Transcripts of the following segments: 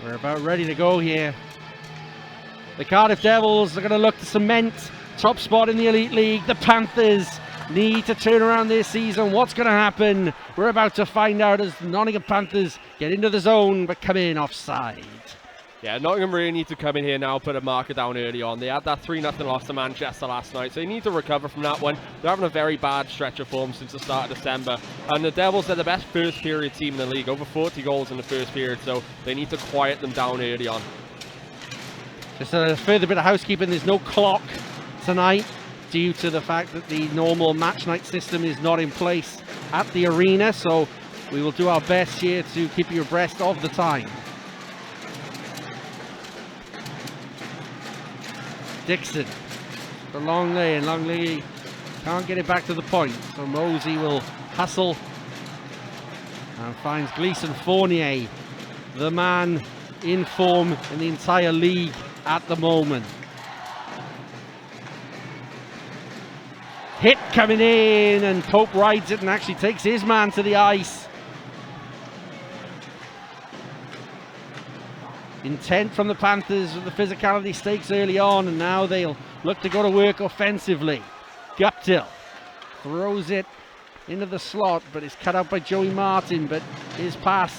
We're about ready to go here. The Cardiff Devils are going to look to cement top spot in the Elite League. The Panthers need to turn around this season. What's going to happen? We're about to find out as the Nottingham Panthers get into the zone but come in offside. Yeah, Nottingham really need to come in here now, put a marker down early on. They had that 3-0 loss to Manchester last night, so they need to recover from that one. They're having a very bad stretch of form since the start of December. And the Devils are the best first period team in the league, over 40 goals in the first period, so they need to quiet them down early on. Just a further bit of housekeeping, there's no clock tonight due to the fact that the normal match night system is not in place at the arena, so we will do our best here to keep you abreast of the time. Dixon, the Longley can't get it back to the point, so Mosey will hustle and finds Gleeson Fournier, the man in form in the entire league at the moment. Hit coming in, and Pope rides it and actually takes his man to the ice. Intent from the Panthers with the physicality stakes early on, and now they'll look to go to work offensively. Guptill throws it into the slot, but it's cut out by Joey Martin, but his pass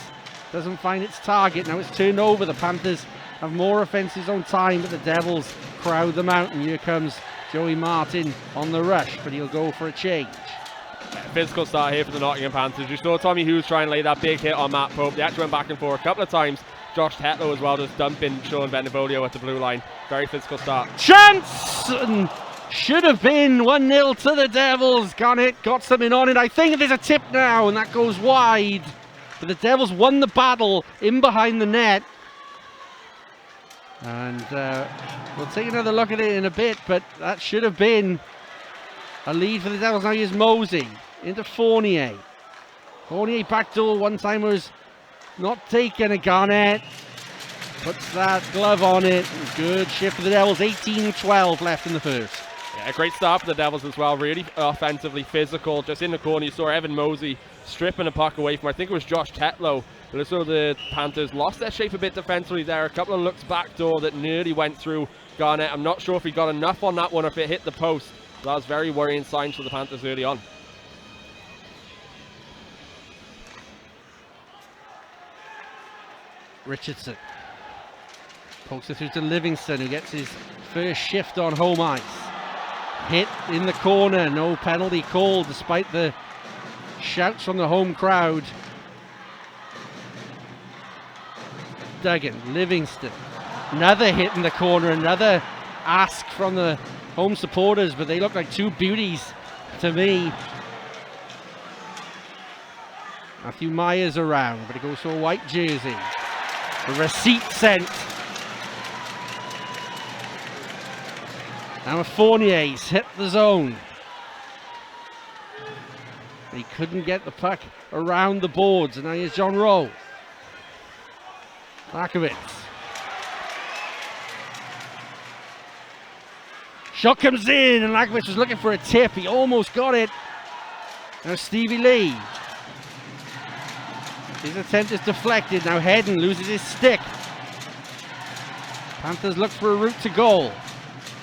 doesn't find its target. Now it's turned over. The Panthers have more offensive zone time, but the Devils crowd them out, and here comes Joey Martin on the rush, but he'll go for a change. Physical start here for the Nottingham Panthers. You saw Tommy Hughes try and lay that big hit on Matt Pope. They actually went back and forth a couple of times. Josh Tetlow as well, just dumping Sean Benevolio at the blue line. Very physical start. Chance! And should have been 1-0 to the Devils. Garnett got something on it. I think there's a tip now, and that goes wide. But the Devils won the battle in behind the net. And we'll take another look at it in a bit, but that should have been a lead for the Devils. Now here's Mosey into Fournier. Fournier backdoor, one time was not taken. A Garnett puts that glove on it. Good shift for the Devils. 18-12 left in the first. Yeah, a great start for the Devils as well. Really offensively physical. Just in the corner, you saw Evan Mosey stripping a puck away from, I think it was Josh Tetlow. But also the Panthers lost their shape a bit defensively there. A couple of looks backdoor that nearly went through Garnett. I'm not sure if he got enough on that one or if it hit the post. That was very worrying signs for the Panthers early on. Richardson pokes it through to Livingston, who gets his first shift on home ice. Hit in the corner, no penalty called despite the shouts from the home crowd. Duggan, Livingston, another hit in the corner, another ask from the home supporters, but they look like two beauties to me. Matthew Myers around, but it goes to a white jersey. A receipt sent. Now Fournier's hit the zone. He couldn't get the puck around the boards, and now here's John Rowe. Lakovic. Shot comes in, and Lakovic was looking for a tip. He almost got it. Now Stevie Lee. His attempt is deflected. Now Hedden loses his stick. Panthers look for a route to goal.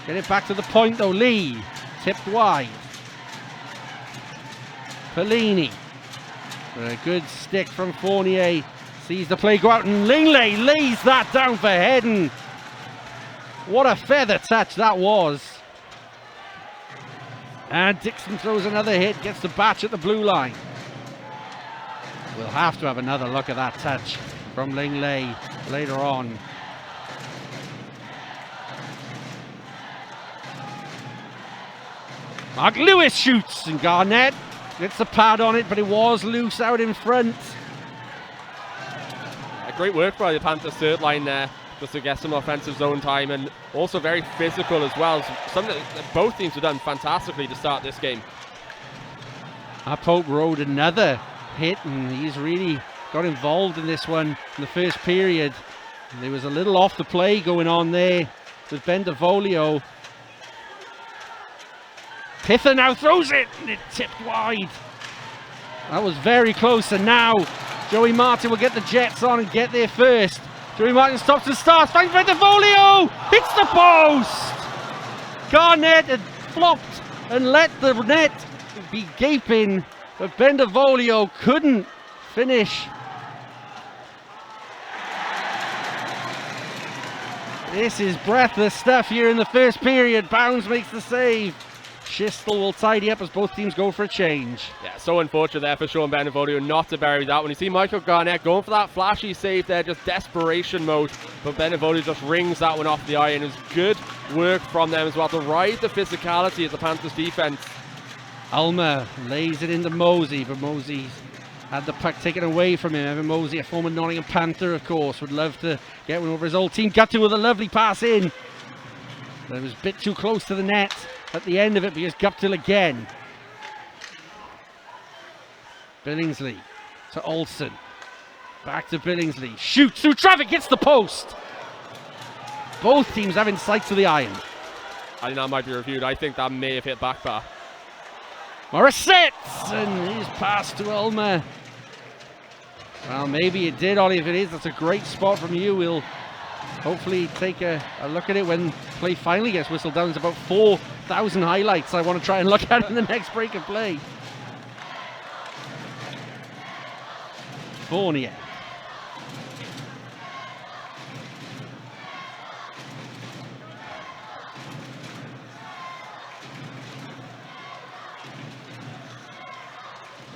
Get it back to the point though. Lee tipped wide. Pellini. A good stick from Fournier. Sees the play go out, and Lingley lays that down for Hedden. What a feather touch that was. And Dixon throws another hit. Gets the batch at the blue line. We'll have to have another look at that touch from Lingley later on. Mark Lewis shoots, and Garnett gets the pad on it, but it was loose out in front. Great work by the Panthers third line there, just to get some offensive zone time, and also very physical as well. Something that both teams have done fantastically to start this game. Pope rode another hit, and he's really got involved in this one in the first period. And there was a little off the play going on there with Benevolio. Pither now throws it, and it tipped wide. That was very close, and now Joey Martin will get the Jets on and get there first. Joey Martin stops and starts, finds Benvolio, hits the post! Garnett had flopped and let the net be gaping, but Benvolio couldn't finish. This is breathless stuff here in the first period. Bounds makes the save. Schistel will tidy up as both teams go for a change. Yeah, so unfortunate there for Sean Benvolio not to bury that one. You see Michael Garnett going for that flashy save there, just desperation mode. But Benvolio just rings that one off the iron. It was good work from them as well to ride the physicality of the Panthers defense. Ulmer lays it into Mosey, but Mosey's had the puck taken away from him. Evan Mosey, a former Nottingham Panther, of course, would love to get one over his old team. Guttil with a lovely pass in. But it was a bit too close to the net at the end of it because Guttil again. Billingsley to Olsen. Back to Billingsley. Shoots through traffic, hits the post. Both teams having sights to the iron. I think that might be reviewed. I think that may have hit back bar. Morissette! And his pass to Ulmer. Well, maybe it did, Ollie. If it is, that's a great spot from you. We'll hopefully take a look at it when play finally gets whistled down. There's about 4,000 highlights I want to try and look at in the next break of play. Fournier.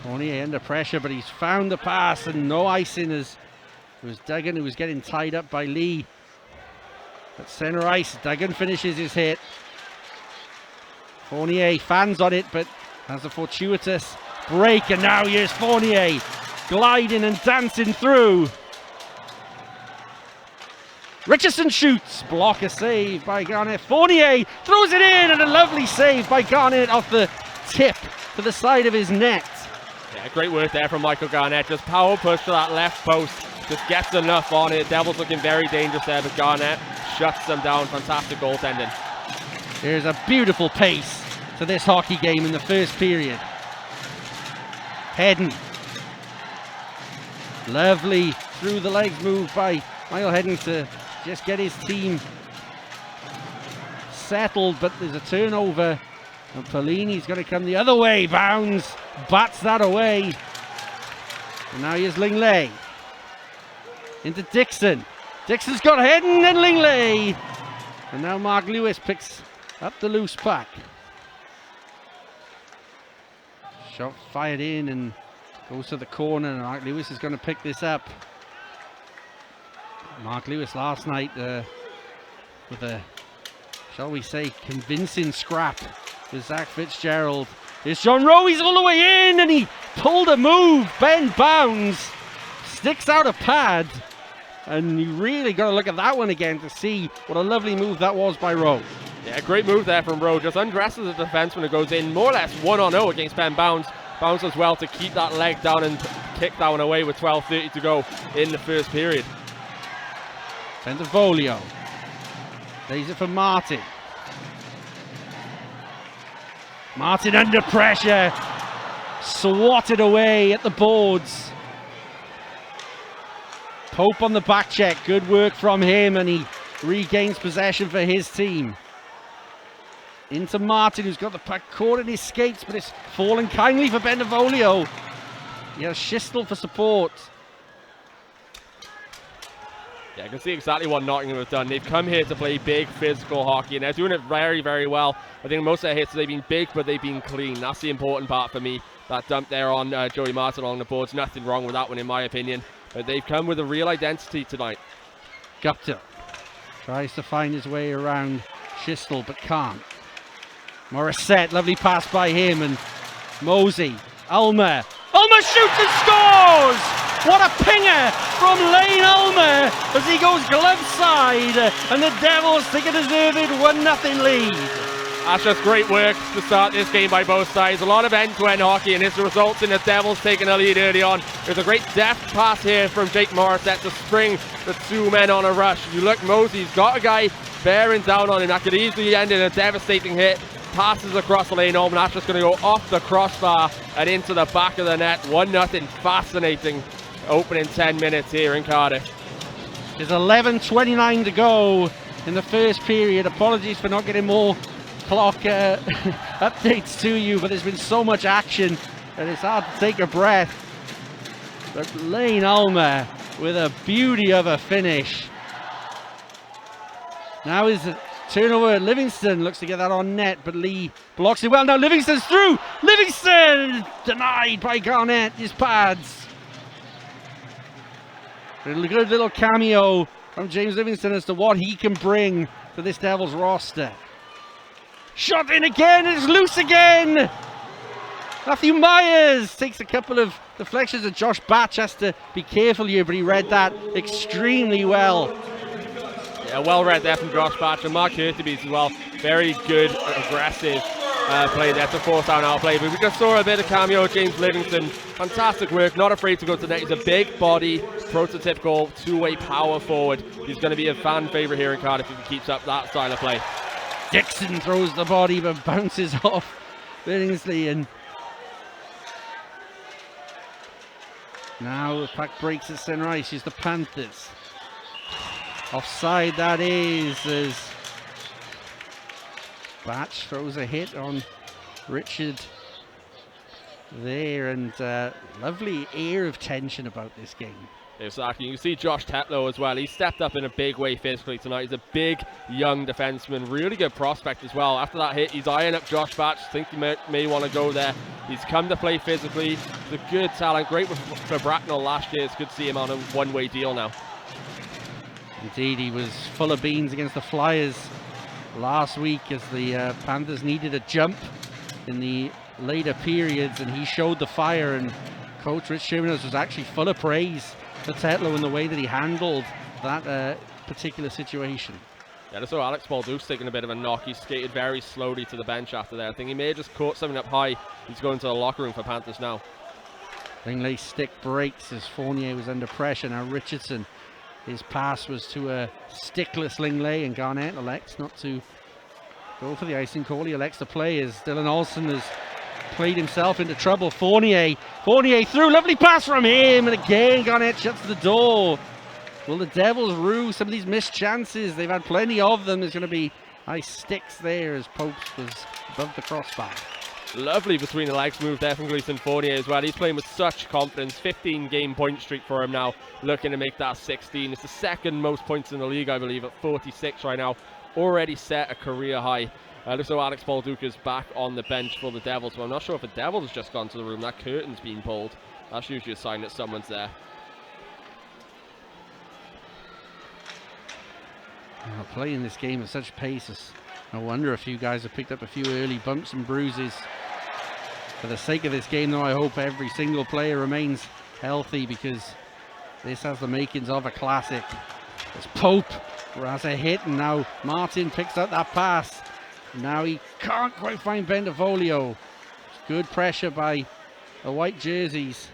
Fournier under pressure, but he's found the pass and no icing as it was Duggan who was getting tied up by Lee. At center ice, Duggan finishes his hit. Fournier fans on it, but has a fortuitous break, and now here's Fournier gliding and dancing through. Richardson shoots, block a save by Garnett. Fournier throws it in, and a lovely save by Garnett off the tip to the side of his net. Yeah, great work there from Michael Garnett. Just power push to that left post. Just gets enough on it. Devils looking very dangerous there, but Garnett shuts them down. Fantastic goaltending. There's a beautiful pace to this hockey game in the first period. Hedden. Lovely through the legs move by Michael Hedden to just get his team settled, but there's a turnover. And Polini's going to come the other way. Bounds, bats that away. And now here's Lingley. Into Dixon. Dixon's got Hedden and Lingley. And now Mark Lewis picks up the loose puck. Shot fired in and goes to the corner. And Mark Lewis is going to pick this up. Mark Lewis last night with a, shall we say, convincing scrap with Zach Fitzgerald. Here's John Rowe, he's all the way in and he pulled a move. Ben Bounds sticks out a pad. And you really got to look at that one again to see what a lovely move that was by Rowe. Yeah, great move there from Rowe. Just undresses the defense when it goes in. More or less 1-0 against Ben Bounds. Bounds as well to keep that leg down and kick that one away with 12:30 to go in the first period. Benvolio lays it for Martin. Martin under pressure, swatted away at the boards. Pope on the back check, good work from him, and he regains possession for his team. Into Martin, who's got the puck caught in his skates, but it's fallen kindly for Benvolio. He has Schistel for support. Yeah, I can see exactly what Nottingham have done. They've come here to play big physical hockey, and they're doing it very, very well. I think most of their hits, they've been big, but they've been clean. That's the important part for me. That dump there on Joey Martin along the boards, nothing wrong with that one in my opinion. But they've come with a real identity tonight. Gupta tries to find his way around Schistel, but can't. Morissette, lovely pass by him, and Mosey. Ulmer shoots and scores! What a pinger from Lane Ulmer as he goes glove side, and the Devils take a deserved 1-0 lead. That's just great work to start this game by both sides. A lot of end-to-end hockey, and this results in the Devils taking a lead early on. There's a great deft pass here from Jake Morissette to spring the two men on a rush. If you look, Mosey's got a guy bearing down on him. That could easily end in a devastating hit. Passes across the lane home, and that's just going to go off the crossbar and into the back of the net. 1-0, fascinating opening 10 minutes here in Cardiff. There's 11:29 to go in the first period. Apologies for not getting more clock updates to you, but there's been so much action that it's hard to take a breath. But Lane Ulmer with a beauty of a finish. Now is a turnover. Livingston looks to get that on net, but Lee blocks it well. Now Livingston's through. Livingston denied by Garnett. His pads. A good little cameo from James Livingston as to what he can bring to this Devils roster. Shot in again, it's loose again! Matthew Myers takes a couple of deflections, and Josh Batch has to be careful here, but he read that extremely well. Yeah, well read there from Josh Batch, and Mark Hurtubise as well. Very good, aggressive play there to force down our play. But we just saw a bit of cameo of James Livingston. Fantastic work, not afraid to go to the net. He's a big body, prototypical two-way power forward. He's going to be a fan favourite here in Cardiff if he keeps up that style of play. Dixon throws the body but bounces off Billingsley, and now the puck breaks at center ice. Here's the Panthers. Offside that is, as Batch throws a hit on Richard there, and lovely air of tension about this game. Exactly. You can see Josh Tetlow as well. He stepped up in a big way physically tonight. He's a big young defenseman, really good prospect as well. After that hit, he's eyeing up Josh Batch. Think he may want to go there. He's come to play physically. He's a good talent. Great for Bracknell last year. It's good to see him on a one-way deal now. Indeed, he was full of beans against the Flyers last week as the Panthers needed a jump in the later periods, and he showed the fire, and Coach Rich Sherman was actually full of praise for Tetlow in the way that he handled that particular situation. Yeah, I saw Alex Balduc's taking a bit of a knock. He skated very slowly to the bench after that. I think he may have just caught something up high. He's going to the locker room for Panthers now. Linglay's stick breaks as Fournier was under pressure. Now Richardson, his pass was to a stickless Lingley, and Garnett elects not to go for the icing call. He elects to play as Dylan Olsen has played himself into trouble. Fournier through, lovely pass from him, and again Garnett shuts the door. Will the Devils rue some of these missed chances? They've had plenty of them. There's going to be nice sticks there as Popes was above the crossbar. Lovely between the legs move there from Gleason Fournier as well. He's playing with such confidence. 15-game point streak for him now, looking to make that 16. It's the second most points in the league, I believe, at 46 right now. Already set a career high. Looks like Alex Balduc is back on the bench for the Devils. Well, I'm not sure if the Devils has just gone to the room. That curtain's been pulled. That's usually a sign that someone's there. Playing this game at such pace, no wonder a few guys have picked up a few early bumps and bruises. For the sake of this game, though, I hope every single player remains healthy, because this has the makings of a classic. As Pope has a hit, and now Martin picks up that pass. Now he can't quite find Bentavolio. Good pressure by the white jerseys.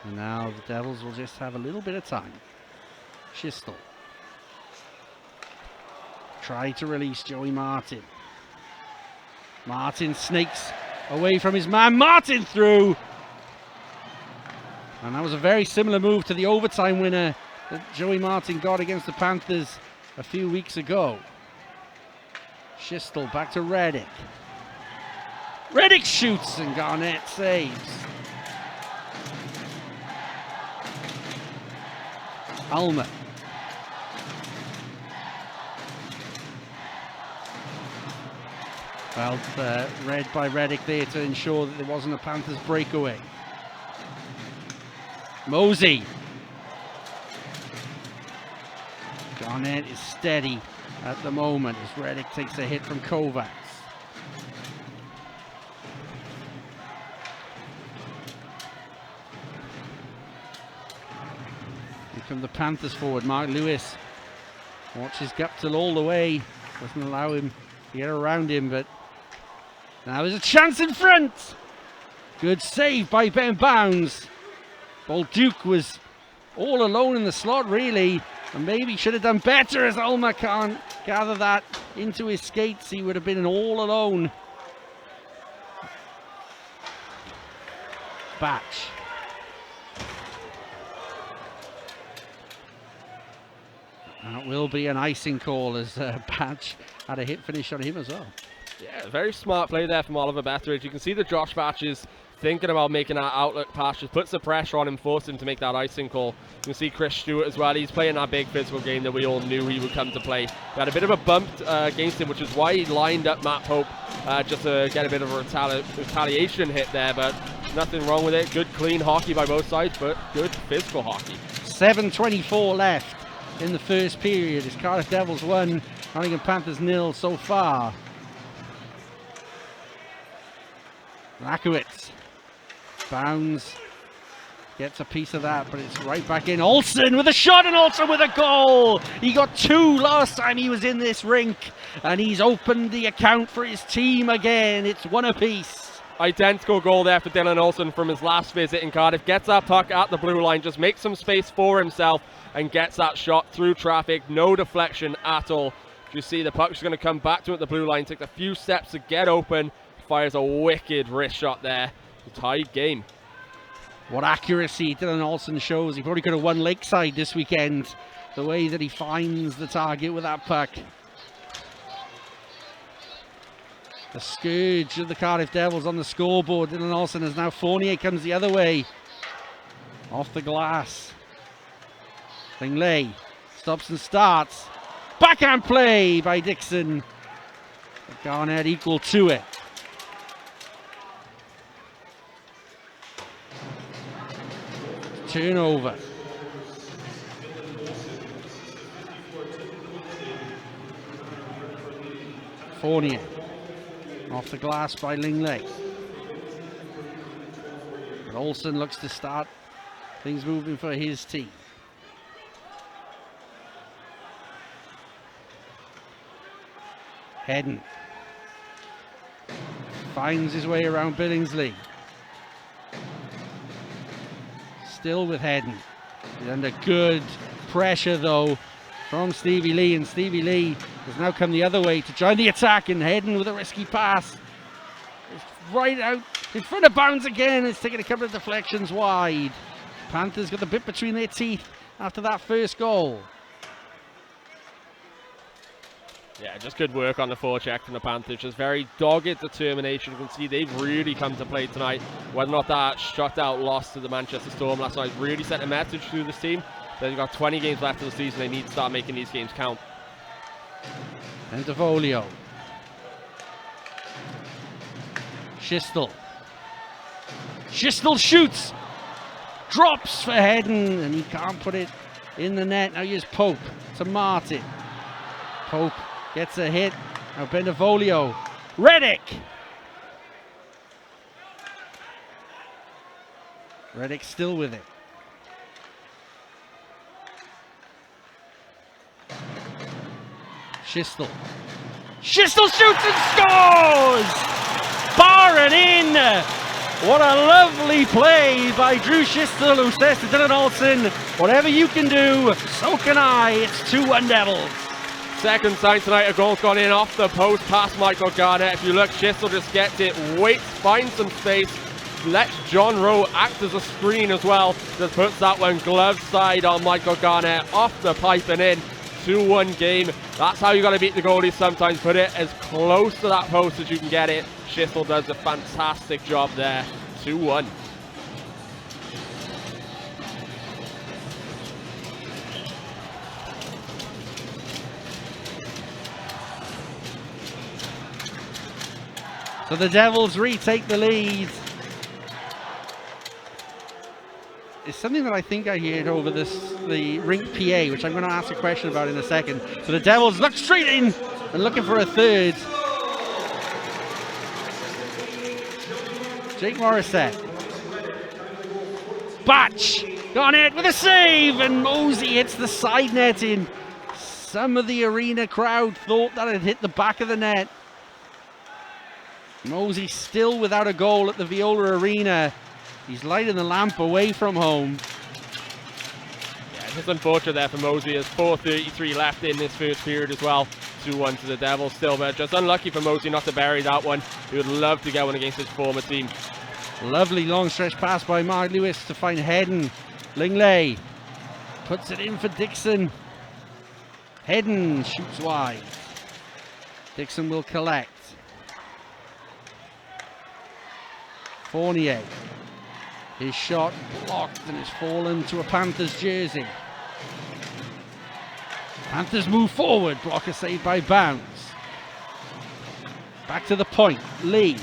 And now the Devils will just have a little bit of time. Schistel. Try to release Joey Martin. Martin snakes away from his man. Martin through. And that was a very similar move to the overtime winner that Joey Martin got against the Panthers a few weeks ago. Schistel back to Reddick. Reddick shoots and Garnett saves. Ulmer. Well, read by Reddick there to ensure that there wasn't a Panthers breakaway. Mosey. Garnett is steady at the moment as Reddick takes a hit from Kovacs. Here come the Panthers forward. Mark Lewis watches Guptill all the way. Doesn't allow him to get around him, but now there's a chance in front. Good save by Ben Bounds. Balduc was all alone in the slot, really, and maybe should have done better, as Ulmer can't gather that into his skates. He would have been all alone. Batch. That will be an icing call as Batch had a hit finish on him as well. Yeah, very smart play there from Oliver Betteridge. You can see that Josh Batch is thinking about making that outlet pass, just puts the pressure on him, forces him to make that icing call. You can see Chris Stewart as well. He's playing that big physical game that we all knew he would come to play. We had a bit of a bump against him, which is why he lined up Matt Pope just to get a bit of a retaliation hit there, but nothing wrong with it. Good clean hockey by both sides, but good physical hockey. 7:24 left in the first period. It's Cardiff Devils 1, Nottingham Panthers 0 so far. Rakowitz bounds, gets a piece of that, but it's right back in. Olsen with a shot, and Olsen with a goal. He got 2 last time he was in this rink, and he's opened the account for his team again. It's 1 apiece. Identical goal there for Dylan Olsen from his last visit in Cardiff. Gets that puck at the blue line, just makes some space for himself and gets that shot through traffic. No deflection at all. You see the puck's going to come back to him at the blue line, takes a few steps to get open, fires a wicked wrist shot there. It's a tied game. What accuracy Dylan Olsen shows. He probably could have won Lakeside this weekend, the way that he finds the target with that puck. The scourge of the Cardiff Devils on the scoreboard. Dylan Olsen, as now Fournier comes the other way. Off the glass. Lingley stops and starts. Backhand play by Dixon. Garnett equal to it. Turnover. Fournier. Off the glass by Lingley. But Olsen looks to start things moving for his team. Hedden finds his way around Billingsley. Still with Hedden. He's under good pressure though from Stevie Lee, and Stevie Lee has now come the other way to join the attack, and Hedden with a risky pass. It's right out in front of bounds again. It's taking a couple of deflections wide. Panthers got the bit between their teeth after that first goal. Yeah, just good work on the forecheck from the Panthers. Just very dogged determination. You can see they've really come to play tonight. Whether or not that shutout loss to the Manchester Storm last night really sent a message through this team. They've got 20 games left of the season. They need to start making these games count. And Devolio. Schistel. Schistel shoots. Drops for Hedden, and he can't put it in the net. Now here's Pope to Martin. Pope gets a hit. Now Bendevolio. Reddick. Reddick still with it. Schistel. Schistel shoots and scores! Bar and in! What a lovely play by Drew Schistel, who says to Dylan Olsen, whatever you can do, so can I. It's 2-1 Devils. Second time tonight, a goal's gone in off the post past Michael Garnett. If you look, Schistel just gets it, waits, finds some space, lets John Rowe act as a screen as well. Just puts that one glove side on Michael Garnett, off the pipe and in. 2-1 game. That's how you got to beat the goalies sometimes. Put it as close to that post as you can get it. Schistel does a fantastic job there. 2-1. So the Devils retake the lead. It's something that I think I heard over the rink PA, which I'm going to ask a question about in a second. So the Devils look straight in and looking for a third. Jake Morissette. Batch got it with a save, and Mosey hits the side netting. Some of the arena crowd thought that it hit the back of the net. Mosey still without a goal at the Viola Arena. He's lighting the lamp away from home. Yeah, it's just unfortunate there for Mosey. There's 4:33 left in this first period as well. 2-1 to the Devils still, but just unlucky for Mosey not to bury that one. He would love to get one against his former team. Lovely long stretch pass by Mark Lewis to find Hedden. Lingley puts it in for Dixon. Hedden shoots wide. Dixon will collect. Fournier. His shot blocked and it's fallen to a Panthers jersey. Panthers move forward. Blocker saved by Bounds. Back to the point. Lee.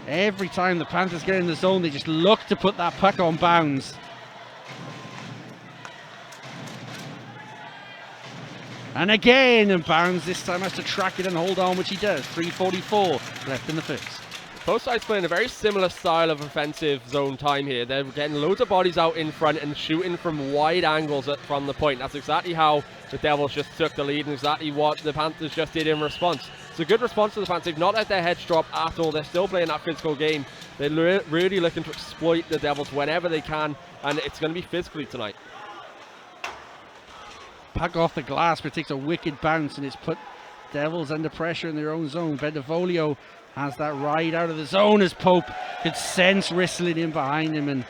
Every time the Panthers get in the zone, they just look to put that puck on Bounds. And again, and Bounds this time has to track it and hold on, which he does. 3:44 left in the first. Both sides playing a very similar style of offensive zone time here. They're getting loads of bodies out in front and shooting from wide angles from the point. That's exactly how the Devils just took the lead and exactly what the Panthers just did in response. It's a good response to the Panthers. They've not let their heads drop at all. They're still playing that physical game. They're really looking to exploit the Devils whenever they can, and it's going to be physically tonight. Puck off the glass, but it takes a wicked bounce and it's put Devils under pressure in their own zone. Bendevolio has that ride out of the zone as Pope could sense Risselin in behind him, and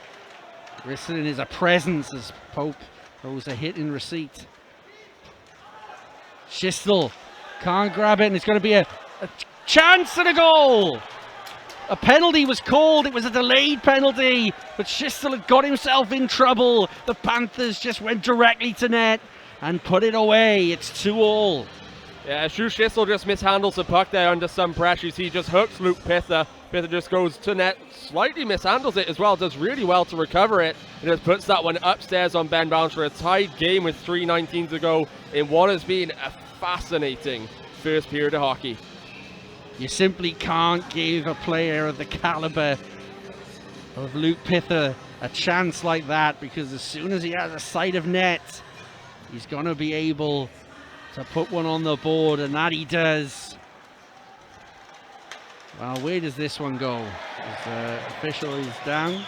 Risselin is a presence as Pope throws a hit in receipt. Schistel can't grab it and it's going to be a chance and a goal. A penalty was called. It was a delayed penalty, but Schistel had got himself in trouble. The Panthers just went directly to net and put it away. It's 2-2. Yeah, Drew Schistel just mishandles the puck there under some pressure. He just hooks Luke Pither. Pither just goes to net, slightly mishandles it as well, does really well to recover it, and just puts that one upstairs on Ben Bounds for a tied game with 3:19 to go in what has been a fascinating first period of hockey. You simply can't give a player of the caliber of Luke Pither a chance like that, because as soon as he has a sight of net, he's going to be able to put one on the board, and that he does. Well, where does this one go? The official is down.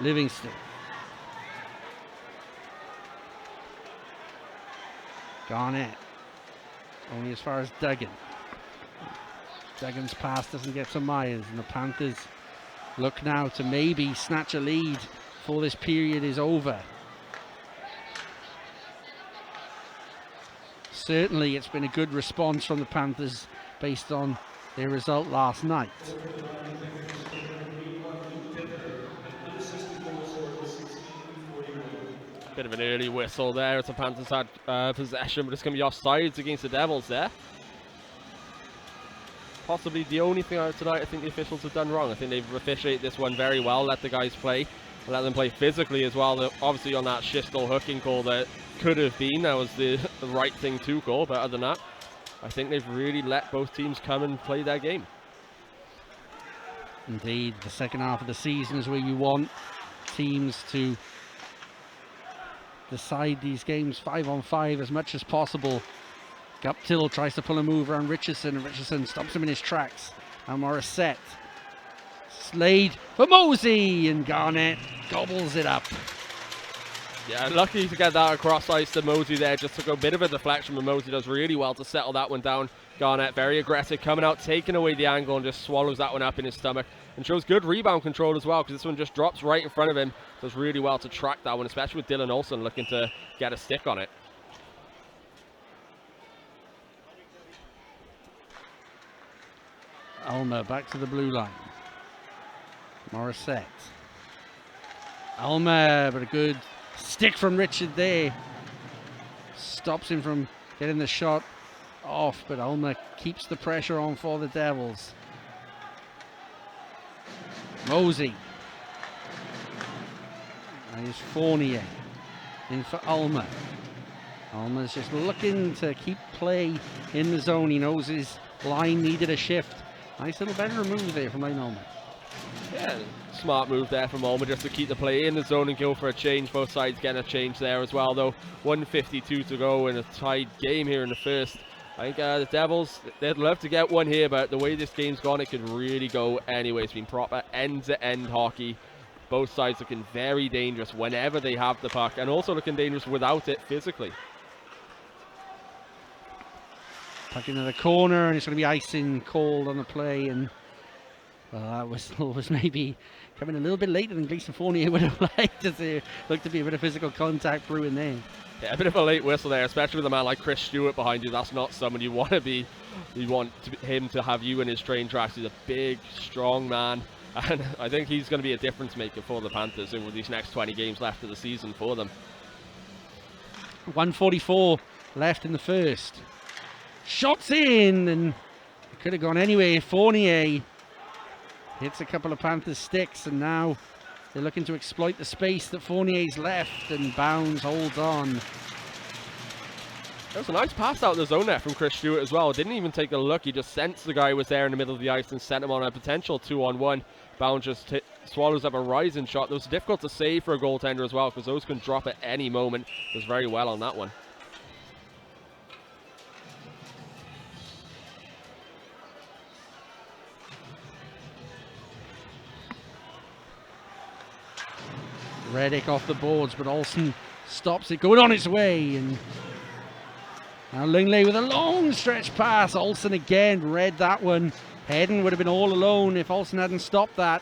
Livingston. Garnett. Only as far as Duggan. Duggan's pass doesn't get to Myers, and the Panthers look now to maybe snatch a lead before this period is over. Certainly it's been a good response from the Panthers based on their result last night. Bit of an early whistle there as the Panthers had possession, but it's going to be offsides against the Devils there. Possibly the only thing tonight I think the officials have done wrong. I think they've officiated this one very well, let the guys play, and let them play physically as well. They're obviously on that Schistel hooking call that could have been, that was the right thing to call, but other than that, I think they've really let both teams come and play their game. Indeed, the second half of the season is where you want teams to decide these games 5-on-5 as much as possible. Guptill tries to pull a move around Richardson, and Richardson stops him in his tracks. And Morissette. Slade for Mosey, and Garnett gobbles it up. Yeah, lucky to get that across ice to Mosey there. Just took a bit of a deflection, but Mosey does really well to settle that one down. Garnett very aggressive, coming out, taking away the angle, and just swallows that one up in his stomach. And shows good rebound control as well, because this one just drops right in front of him. Does really well to track that one, especially with Dylan Olsen looking to get a stick on it. Alma back to the blue line. Morissette. Alma, but a good stick from Richard there. Stops him from getting the shot off, but Alma keeps the pressure on for the Devils. Mosey. And here's Fournier in for Alma. Alma's just looking to keep play in the zone. He knows his line needed a shift. Nice little better move there from Lane Alma. Yeah, smart move there from Alma just to keep the play in the zone and go for a change. Both sides getting a change there as well, though. 1:52 to go in a tied game here in the first. I think the Devils, they'd love to get one here, but the way this game's gone, it could really go anyway. It's been proper end-to-end hockey. Both sides looking very dangerous whenever they have the puck, and also looking dangerous without it physically. Puck into the corner, and it's going to be icing called on the play, and That whistle was maybe coming a little bit later than Gleeson Fournier would have liked, as there looked to be a bit of physical contact brewing there. Yeah, a bit of a late whistle there, especially with a man like Chris Stewart behind you. That's not someone you want to be. You want him to have you in his train tracks. He's a big, strong man, and I think he's going to be a difference maker for the Panthers in these next 20 games left of the season for them. 1:44 left in the first. Shots in, and it could have gone anyway. Fournier hits a couple of Panthers sticks, and now they're looking to exploit the space that Fournier's left, and Bounds holds on. That was a nice pass out of the zone there from Chris Stewart as well. Didn't even take a look. He just sensed the guy was there in the middle of the ice and sent him on a potential 2-on-1. Bounds just swallows up a rising shot. That was difficult to save for a goaltender as well, because those can drop at any moment. Does very well on that one. Reddick off the boards, but Olsen stops it going on its way, and now Lingley with a long stretch pass. Olsen again read that one. Hedden would have been all alone if Olsen hadn't stopped that.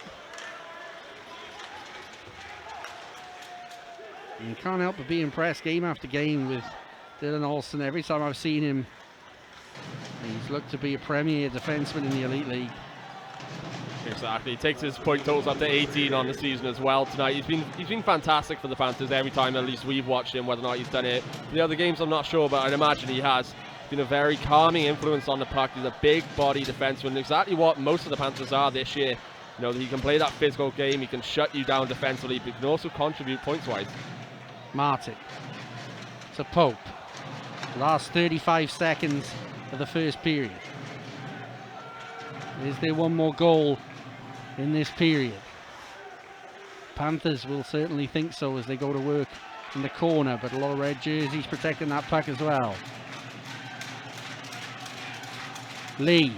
And you can't help but be impressed game after game with Dylan Olsen. Every time I've seen him, he's looked to be a premier defenseman in the Elite League. Exactly. He takes his point totals up to 18 on the season as well tonight. He's been fantastic for the Panthers every time at least we've watched him. Whether or not he's done it the other games, I'm not sure, but I'd imagine he has. Been a very calming influence on the puck. He's a big body defenseman, exactly what most of the Panthers are this year. You know, he can play that physical game, he can shut you down defensively, but he can also contribute points-wise. Martin to Pope. Last 35 seconds of the first period. Is there one more goal in this period? Panthers will certainly think so as they go to work in the corner, but a lot of red jerseys protecting that puck as well. Lee.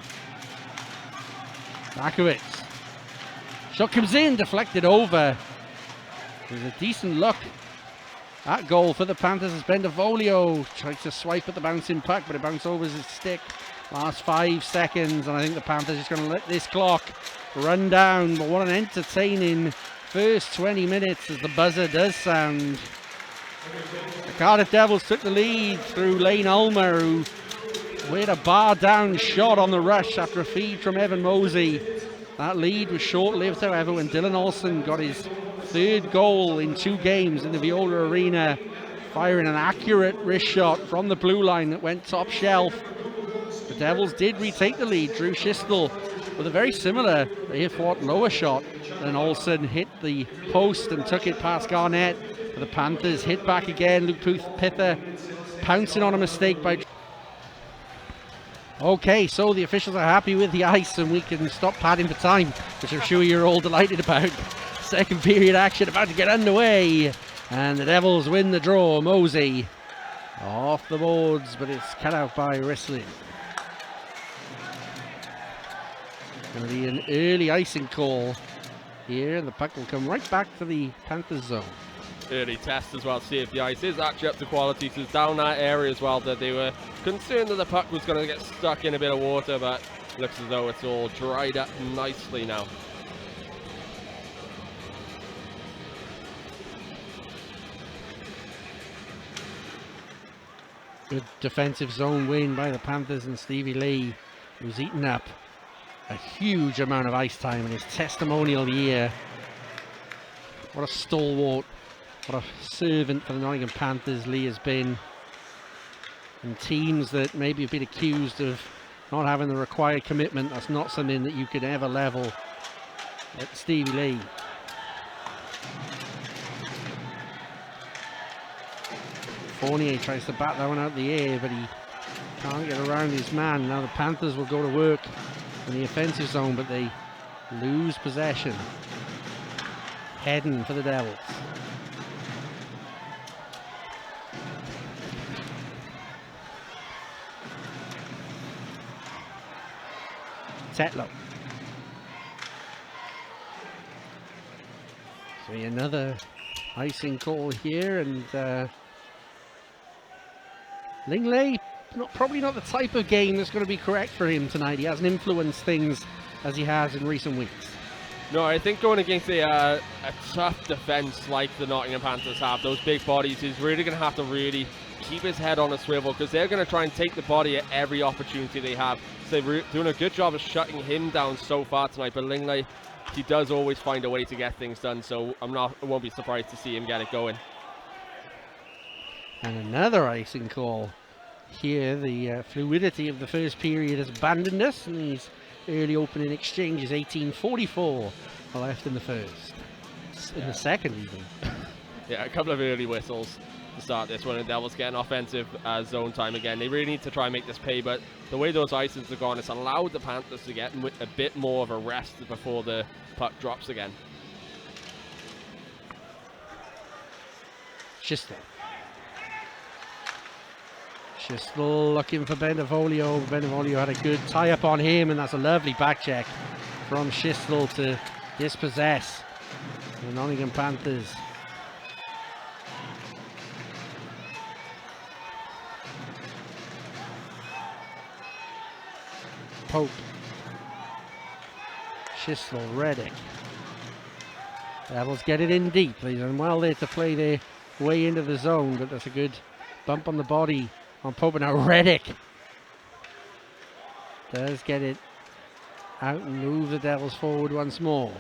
Rakowitz. Shot comes in, deflected over. There's a decent look at goal for the Panthers as Bendevolio tries to swipe at the bouncing puck, but it bounced over his stick. Last 5 seconds, and I think the Panthers are just going to let this clock run down. But what an entertaining first 20 minutes as the buzzer does sound. The Cardiff Devils took the lead through Lane Ulmer, who with a bar down shot on the rush after a feed from Evan Mosey. That lead was short-lived, however, when Dylan Olsen got his third goal in 2 games in the Viola Arena, firing an accurate wrist shot from the blue line that went top shelf. The Devils did retake the lead. Drew Schistel with a very similar, if what, lower shot than Olsen, hit the post and took it past Garnett. But the Panthers hit back again. Luke Pither pouncing on a mistake by... Okay, so the officials are happy with the ice and we can stop padding for time, which I'm sure you're all delighted about. Second period action about to get underway, and the Devils win the draw. Mosey off the boards, but it's cut out by Risley. Going to be an early icing call here, and the puck will come right back to the Panthers zone. Early test as well to see if the ice is actually up to quality. So it's down that area as well that they were concerned that the puck was going to get stuck in a bit of water, but looks as though it's all dried up nicely now. Good defensive zone win by the Panthers, and Stevie Lee, who's eaten up a huge amount of ice time in his testimonial year. What a stalwart, what a servant for the Nottingham Panthers Lee has been. And teams that maybe have been accused of not having the required commitment, that's not something that you could ever level at Stevie Lee. Fournier tries to bat that one out the air, but he can't get around his man. Now the Panthers will go to work in the offensive zone, but they lose possession. Heading for the Devils. Tetlow. So another icing call here, and Lingley, probably not the type of game that's going to be correct for him tonight. He hasn't influenced things as he has in recent weeks. No, I think going against a tough defence like the Nottingham Panthers have, those big bodies, he's really going to have to really keep his head on a swivel, because they're going to try and take the body at every opportunity they have. So they're doing a good job of shutting him down so far tonight, but Lingley, he does always find a way to get things done, so I won't be surprised to see him get it going. And another icing call here. The fluidity of the first period has abandoned us, and these early opening exchanges. 18:44 left in the first, in the second even. Yeah, a couple of early whistles to start this one, and Devils getting offensive zone time again. They really need to try and make this pay, but the way those icings have gone, it's allowed the Panthers to get a bit more of a rest before the puck drops again. Schistel looking for Benevolio. Benevolio had a good tie-up on him, and that's a lovely back check from Schistel to dispossess the Nottingham Panthers. Pope, Schistel, Reddick. Devils get it in deep. They've done well there to play their way into the zone, but that's a good bump on the body on Pope. And now Reddick does get it out and move the Devils forward once more.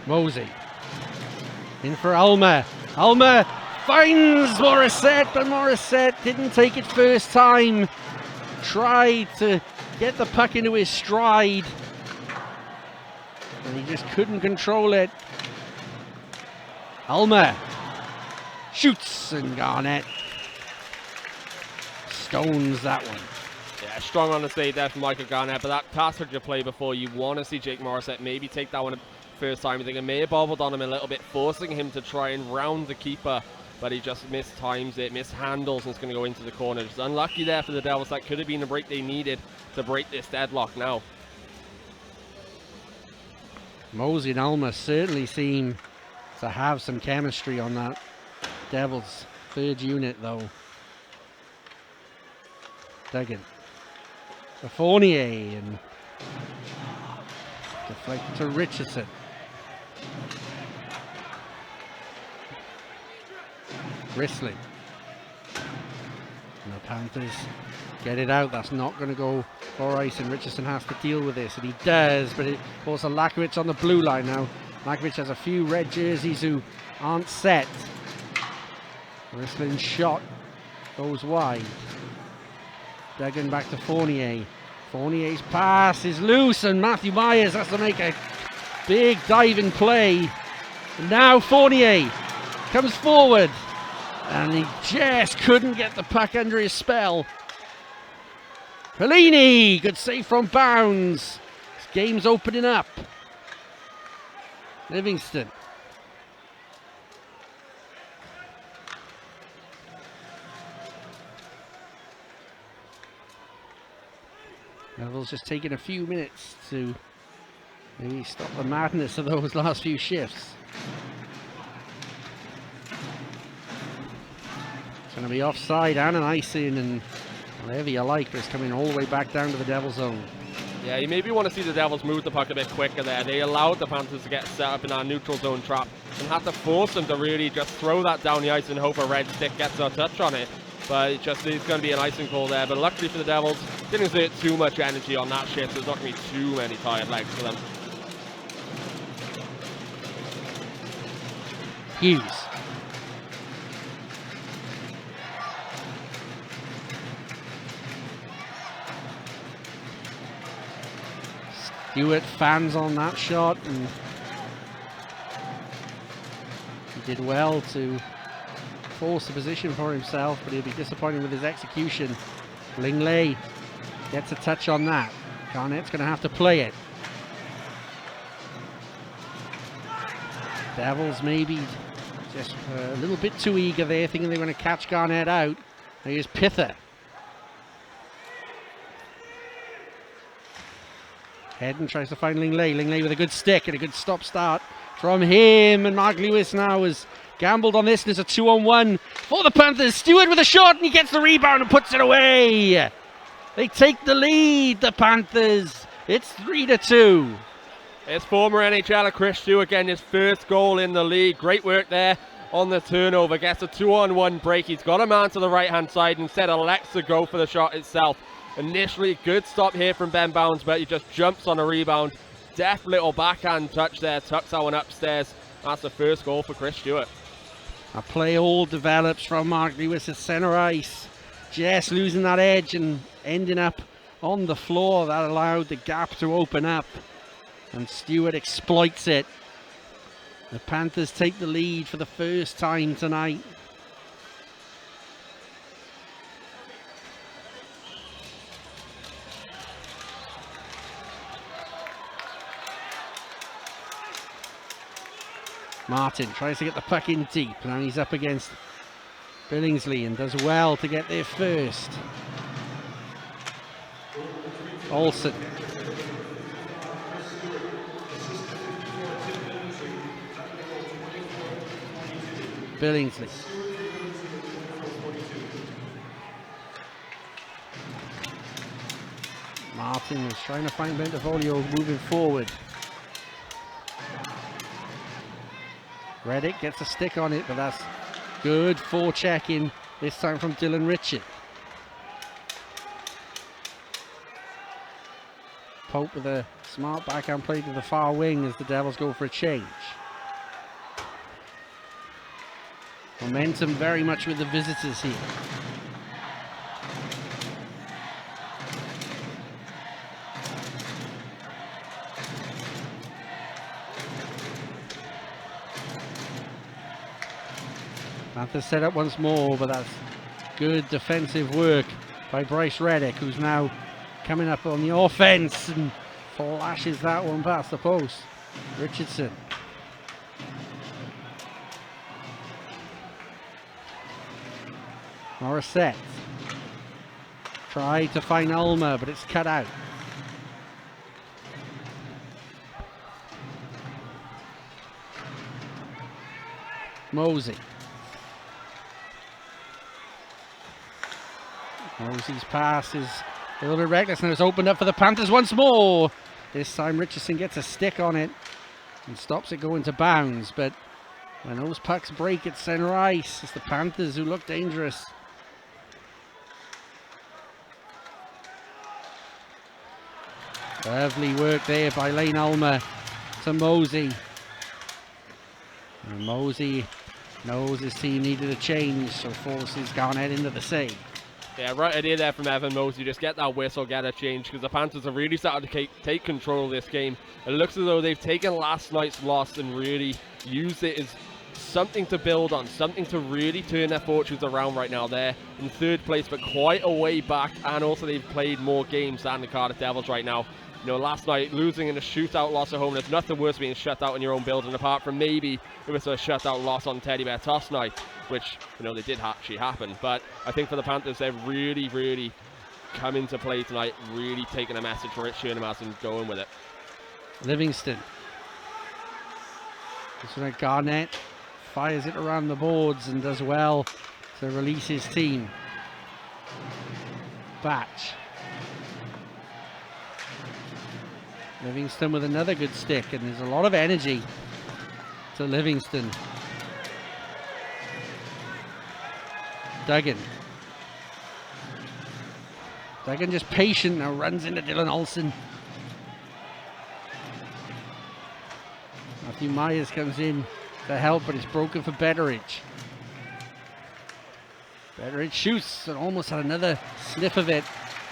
Mosey in for Ulmer. Ulmer finds Morissette, but Morissette didn't take it first time. Tried to get the puck into his stride, and he just couldn't control it. Ulmer shoots, and Garnett stones that one. Yeah, strong on the save there from Michael Garnett, but that passage you play before, you want to see Jake Morissette maybe take that one first time. I think it may have bobbled on him a little bit, forcing him to try and round the keeper, but he just mistimes it, mishandles, and it's going to go into the corner. Just unlucky there for the Devils. That could have been the break they needed to break this deadlock now. Mosey and Ulmer certainly seem to have some chemistry on that Devils third unit, though. Duggan to Fournier, and deflected to Richardson. Bristling. And the Panthers get it out. That's not going to go for ice, and Richardson has to deal with this, and he does, but it calls for Lakovic on the blue line now. Lakovic has a few red jerseys who aren't set. Bristling's shot goes wide. Duggan back to Fournier. Fournier's pass is loose, and Matthew Myers has to make a big diving play. And now Fournier comes forward, and he just couldn't get the puck under his spell. Pelini, good save from bounds. This game's opening up. Livingston. Neville's just taking a few minutes to maybe stop the madness of those last few shifts. It's going to be offside and an icing, and whatever you like, but it's coming all the way back down to the Devil zone. Yeah, you maybe want to see the Devils move the puck a bit quicker there. They allowed the Panthers to get set up in our neutral zone trap and had to force them to really just throw that down the ice and hope a red stick gets a touch on it. But it just is going to be an icing call there. But luckily for the Devils, didn't exert too much energy on that shift. There's not going to be too many tired legs for them. Hughes. Stewart fans on that shot, and he did well to force the position for himself, but he'll be disappointed with his execution. Lingley gets a touch on that. Garnett's going to have to play it. Devils maybe just a little bit too eager there, thinking they're going to catch Garnett out. Here's Pither. Hedden tries to find Lingley. Lingley with a good stick and a good stop-start from him. And Mark Lewis now has gambled on this, and there's a 2-on-1 for the Panthers. Stewart with a shot, and he gets the rebound and puts it away. They take the lead, the Panthers. It's 3-2. It's former NHLer Chris Stewart getting his first goal in the league. Great work there on the turnover. Gets a 2-on-1 break. He's got a man to the right-hand side and instead elects to go for the shot itself. Initially, good stop here from Ben Bounds, but he just jumps on a rebound. Deft little backhand touch there. Tucks that one upstairs. That's the first goal for Chris Stewart. A play all develops from Mark Lewis at centre ice. Just losing that edge and ending up on the floor. That allowed the gap to open up. And Stewart exploits it. The Panthers take the lead for the first time tonight. Martin tries to get the puck in deep. Now he's up against Billingsley and does well to get there first. Olsen. Billingsley. Martin is trying to find Bentafolio moving forward. Reddick gets a stick on it, but that's good forechecking this time from Dylan Richard. Pope with a smart backhand play to the far wing as the Devils go for a change. Momentum very much with the visitors here. Panthers set up once more, but that's good defensive work by Bryce Reddick, who's now coming up on the offense and flashes that one past the post. Richardson. Morissette. Tried to find Ulmer, but it's cut out. Mosey. Mosey's pass is a little bit reckless, and it's opened up for the Panthers once more. This time Richardson gets a stick on it and stops it going to bounds, but when those pucks break at center ice, it's the Panthers who look dangerous. Lovely work there by Lane Ulmer to Mosey. And Mosey knows his team needed a change, so forces Garnett into the save. Yeah, right idea there from Evan Mosey. Just get that whistle, get a change, because the Panthers have really started to take control of this game. It looks as though they've taken last night's loss and really used it as something to build on, something to really turn their fortunes around right now. They're in third place, but quite a way back, and also they've played more games than the Cardiff Devils right now. You know, last night, losing in a shootout loss at home, there's nothing worse than being shut out in your own building, apart from maybe it was a shutout loss on Teddy Bear Toss night, which, you know, they did actually happen. But I think for the Panthers, they've really, really come into play tonight, really taking a message from Rich Schoenemas and going with it. Livingston. This one, Garnett fires it around the boards and does well to release his team. Batch. Livingston with another good stick, and there's a lot of energy to Livingston. Duggan. Duggan just patient, now runs into Dylan Olsen. Matthew Myers comes in to help, but it's broken for Betteridge. Betteridge shoots and almost had another sniff of it.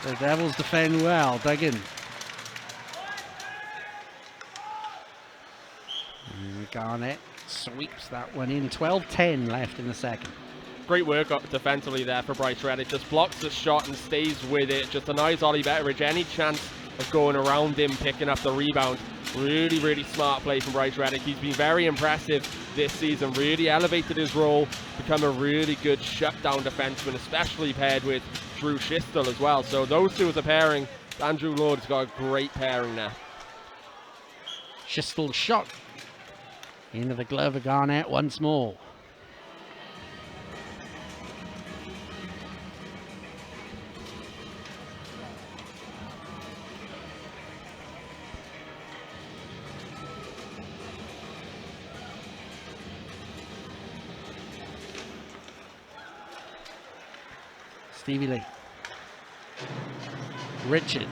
The Devils defend well. Duggan. Garnett sweeps that one in. 12-10 left in the second. Great work up defensively there for Bryce Reddick. Just blocks the shot and stays with it. Just denies Ollie Betteridge any chance of going around him, picking up the rebound. Really, really smart play from Bryce Reddick. He's been very impressive this season. Really elevated his role, become a really good shutdown defenseman, especially paired with Drew Schistel as well. So those two as a pairing, Andrew Lord's got a great pairing there. Schistel's shot into the glove of Garnett once more. Stevie Lee. Richard.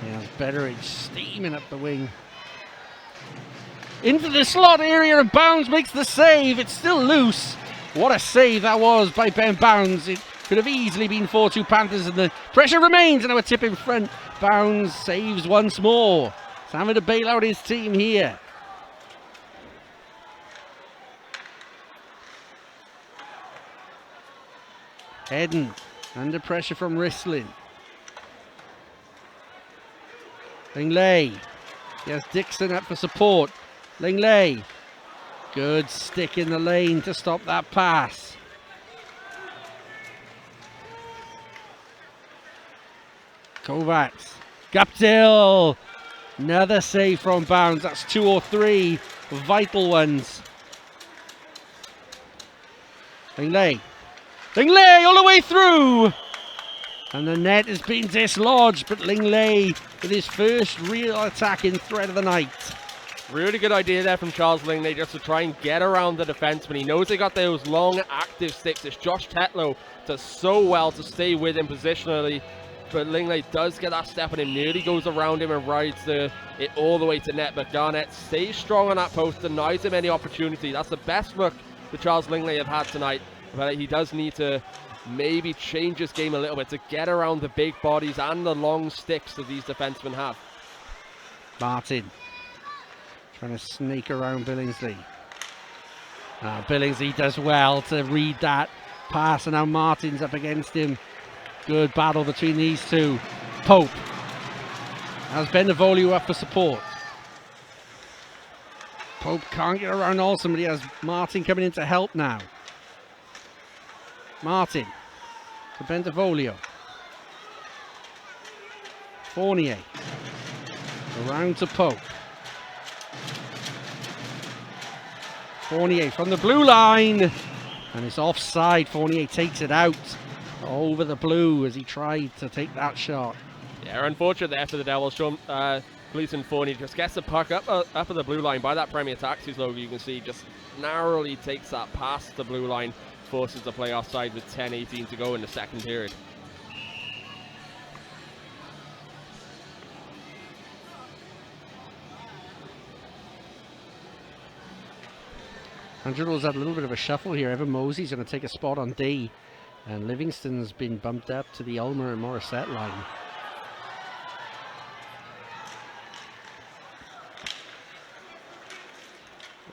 Yeah, Betteridge steaming up the wing. Into the slot area, and Bounds makes the save. It's still loose. What a save that was by Ben Bounds. It could have easily been 4-2 Panthers, and the pressure remains. And now a tip in front. Bounds saves once more. He's having to bail out his team here. Eden under pressure from Wristling. Lingley. He has Dixon up for support. Lingley. Good stick in the lane to stop that pass. Kovacs. Guptill. Another save from Bounds. That's 2 or 3 vital ones. Lingley. Lingley all the way through. And the net has been dislodged, but Lingley with his first real attacking threat of the night. Really good idea there from Charles Lingley, just to try and get around the defenseman. He knows they got those long active sticks. It's Josh Tetlow does so well to stay with him positionally, but Lingley does get that step on him, nearly goes around him and rides it all the way to net, but Garnett stays strong on that post, denies him any opportunity. That's the best look that Charles Lingley have had tonight, but he does need to maybe change his game a little bit to get around the big bodies and the long sticks that these defensemen have. Martin trying to sneak around Billingsley. Billingsley does well to read that pass, and now Martin's up against him. Good battle between these two. Pope has Benvolio up for support. Pope can't get around Olsen, but he has Martin coming in to help now. Martin to Benvolio. Fournier around to Pope. Fournier from the blue line, and it's offside. Fournier takes it out over the blue as he tried to take that shot. Yeah, unfortunately after the Devils, Gleason Fournier just gets the puck up at the blue line by that Premier Taxis logo. You can see just narrowly takes that past the blue line, forces the play offside with 10:18 to go in the second period. Andrew's had a little bit of a shuffle here. Evan Mosey's going to take a spot on D, and Livingston's been bumped up to the Ulmer and Morissette line.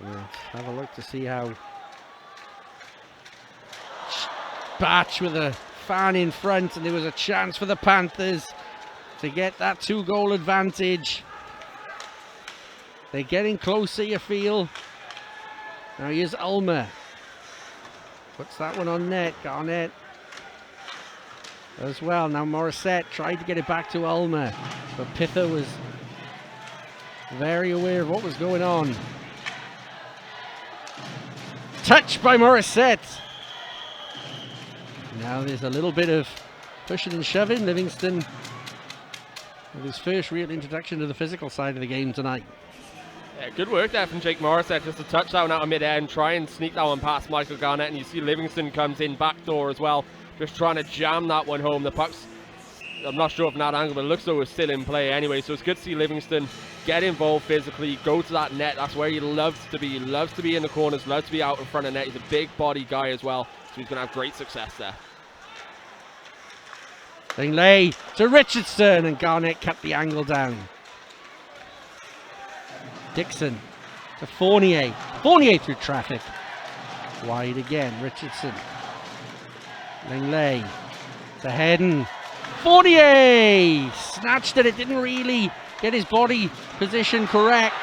Let's have a look to see how Batch with a fan in front, and there was a chance for the Panthers to get that 2-goal advantage. They're getting closer, you feel. Now here's Ulmer. Puts that one on net. Garnett as well. Now Morissette tried to get it back to Ulmer, but Pither was very aware of what was going on. Touched by Morissette. Now there's a little bit of pushing and shoving. Livingston with his first real introduction to the physical side of the game tonight. Yeah, good work there from Jake Morissette, just to touch that one out of mid-air and try and sneak that one past Michael Garnett, and you see Livingston comes in backdoor as well, just trying to jam that one home. The puck's, I'm not sure from that angle, but it looks though it's still in play anyway, so it's good to see Livingston get involved physically, go to that net. That's where he loves to be. He loves to be in the corners, loves to be out in front of net. He's a big body guy as well, so he's going to have great success there. Lingley to Richardson, and Garnett cut the angle down. Dixon to Fournier. Fournier through traffic. Wide again. Richardson. Lingley to Hedden. Fournier snatched it. It didn't really get his body position correct.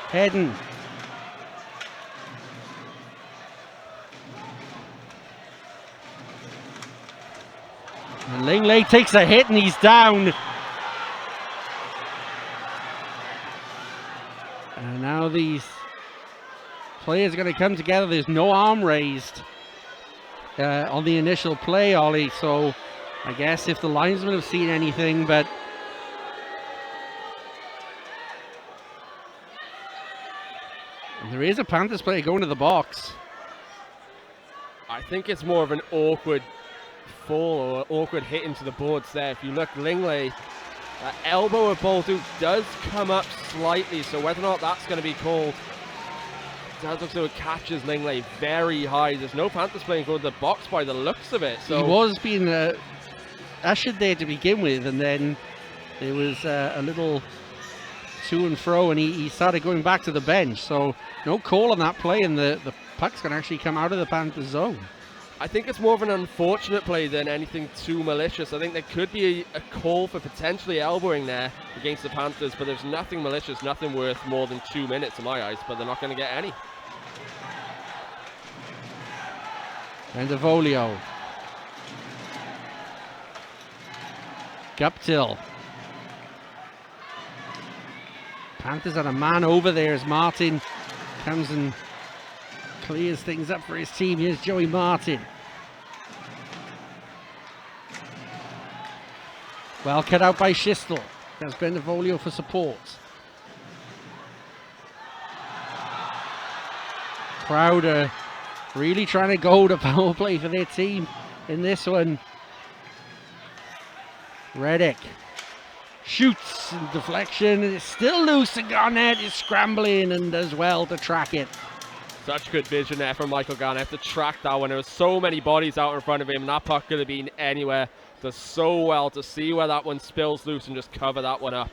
Hedden. And Lingley takes a hit and he's down. And now these players are going to come together. There's no arm raised on the initial play, Ollie. So I guess if the linesmen have seen anything, but there is a Panthers player going to the box. I think it's more of an awkward fall or awkward hit into the boards there. If you look, Lingley, elbow of Bolduc does come up slightly, so whether or not that's going to be called, it does look so it catches Lingley very high. There's no Panthers playing for the box by the looks of it. So he was being ushered there to begin with, and then there was a little to and fro, and he started going back to the bench. So no call on that play, and the puck's going to actually come out of the Panthers zone. I think it's more of an unfortunate play than anything too malicious. I think there could be a call for potentially elbowing there against the Panthers, but there's nothing malicious, nothing worth more than 2 minutes in my eyes, but they're not going to get any. And Devolio. Guptill. Panthers had a man over there as Martin comes and clears things up for his team. Here's Joey Martin. Well cut out by Schistel. There's Bendevolio for support. Crowder really trying to go to power play for their team in this one. Reddick shoots and deflection, and it's still loose, and Garnett is scrambling and does well to track it. Such good vision there from Michael Garnett to track that one. There was so many bodies out in front of him, and that puck could have been anywhere. Does so well to see where that one spills loose and just cover that one up.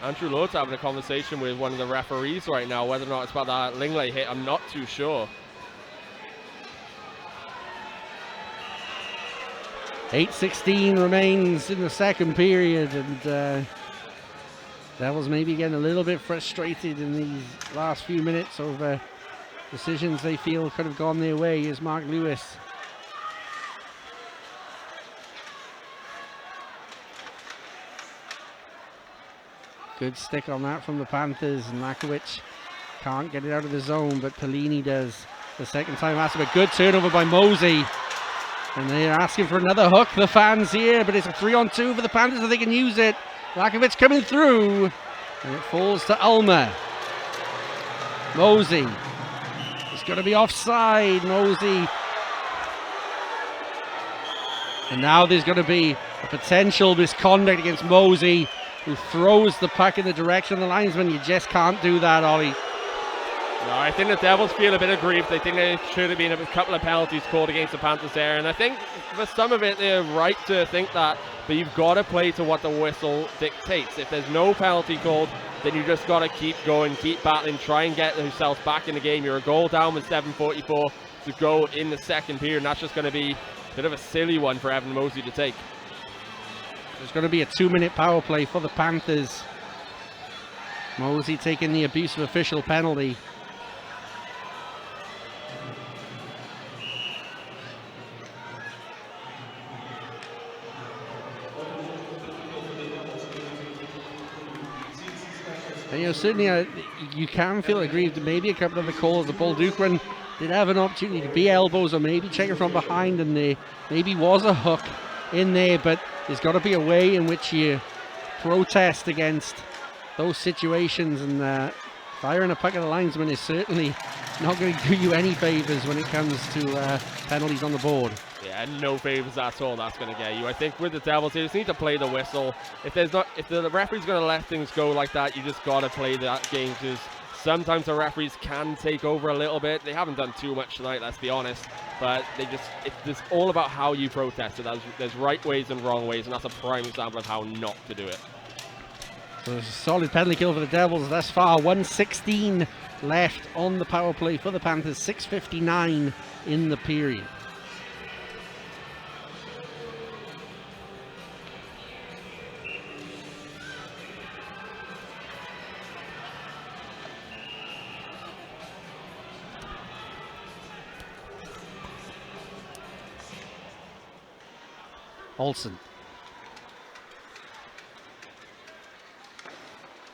Andrew Lord's having a conversation with one of the referees right now. Whether or not it's about that Lingley hit, I'm not too sure. 8:16 remains in the second period, and Devils maybe getting a little bit frustrated in these last few minutes over decisions they feel could have gone their way. Here's Mark Lewis. Good stick on that from the Panthers, and Makowicz can't get it out of the zone, but Pellini does the second time. That's a good turnover by Mosey, and they're asking for another hook, the fans here, but it's a 3-on-2 for the Panthers if they can use it. Makowicz coming through, and it falls to Ulmer. Mosey, it's going to be offside. Mosey, and now there's going to be a potential misconduct against Mosey, who throws the puck in the direction of the linesman. You just can't do that, Ollie. No, I think the Devils feel a bit aggrieved. They think there should have been a couple of penalties called against the Panthers there, and I think for some of it they're right to think that, but you've got to play to what the whistle dictates. If there's no penalty called, then you just got to keep going, keep battling, try and get yourself back in the game. You're a goal down with 7:44 to go in the second period, and that's just going to be a bit of a silly one for Evan Mosey to take. There's going to be a 2-minute power play for the Panthers. Mosey taking the abusive official penalty. And certainly you can feel aggrieved. Maybe a couple of the calls, the Bolduc one did have an opportunity to be elbows or maybe check it from behind, and there maybe was a hook in there, but there's got to be a way in which you protest against those situations, and firing a puck at the linesman is certainly not going to do you any favours when it comes to penalties on the board. Yeah, no favours at all that's going to get you. I think with the Devils, they just need to play the whistle. If the referee's going to let things go like that, you just got to play that game, because sometimes the referees can take over a little bit. They haven't done too much tonight, let's be honest, but it's all about how you protest it. There's right ways and wrong ways, and that's a prime example of how not to do it. So it's a solid penalty kill for the Devils thus far. 1:16 left on the power play for the Panthers. 6:59 in the period. Olsen.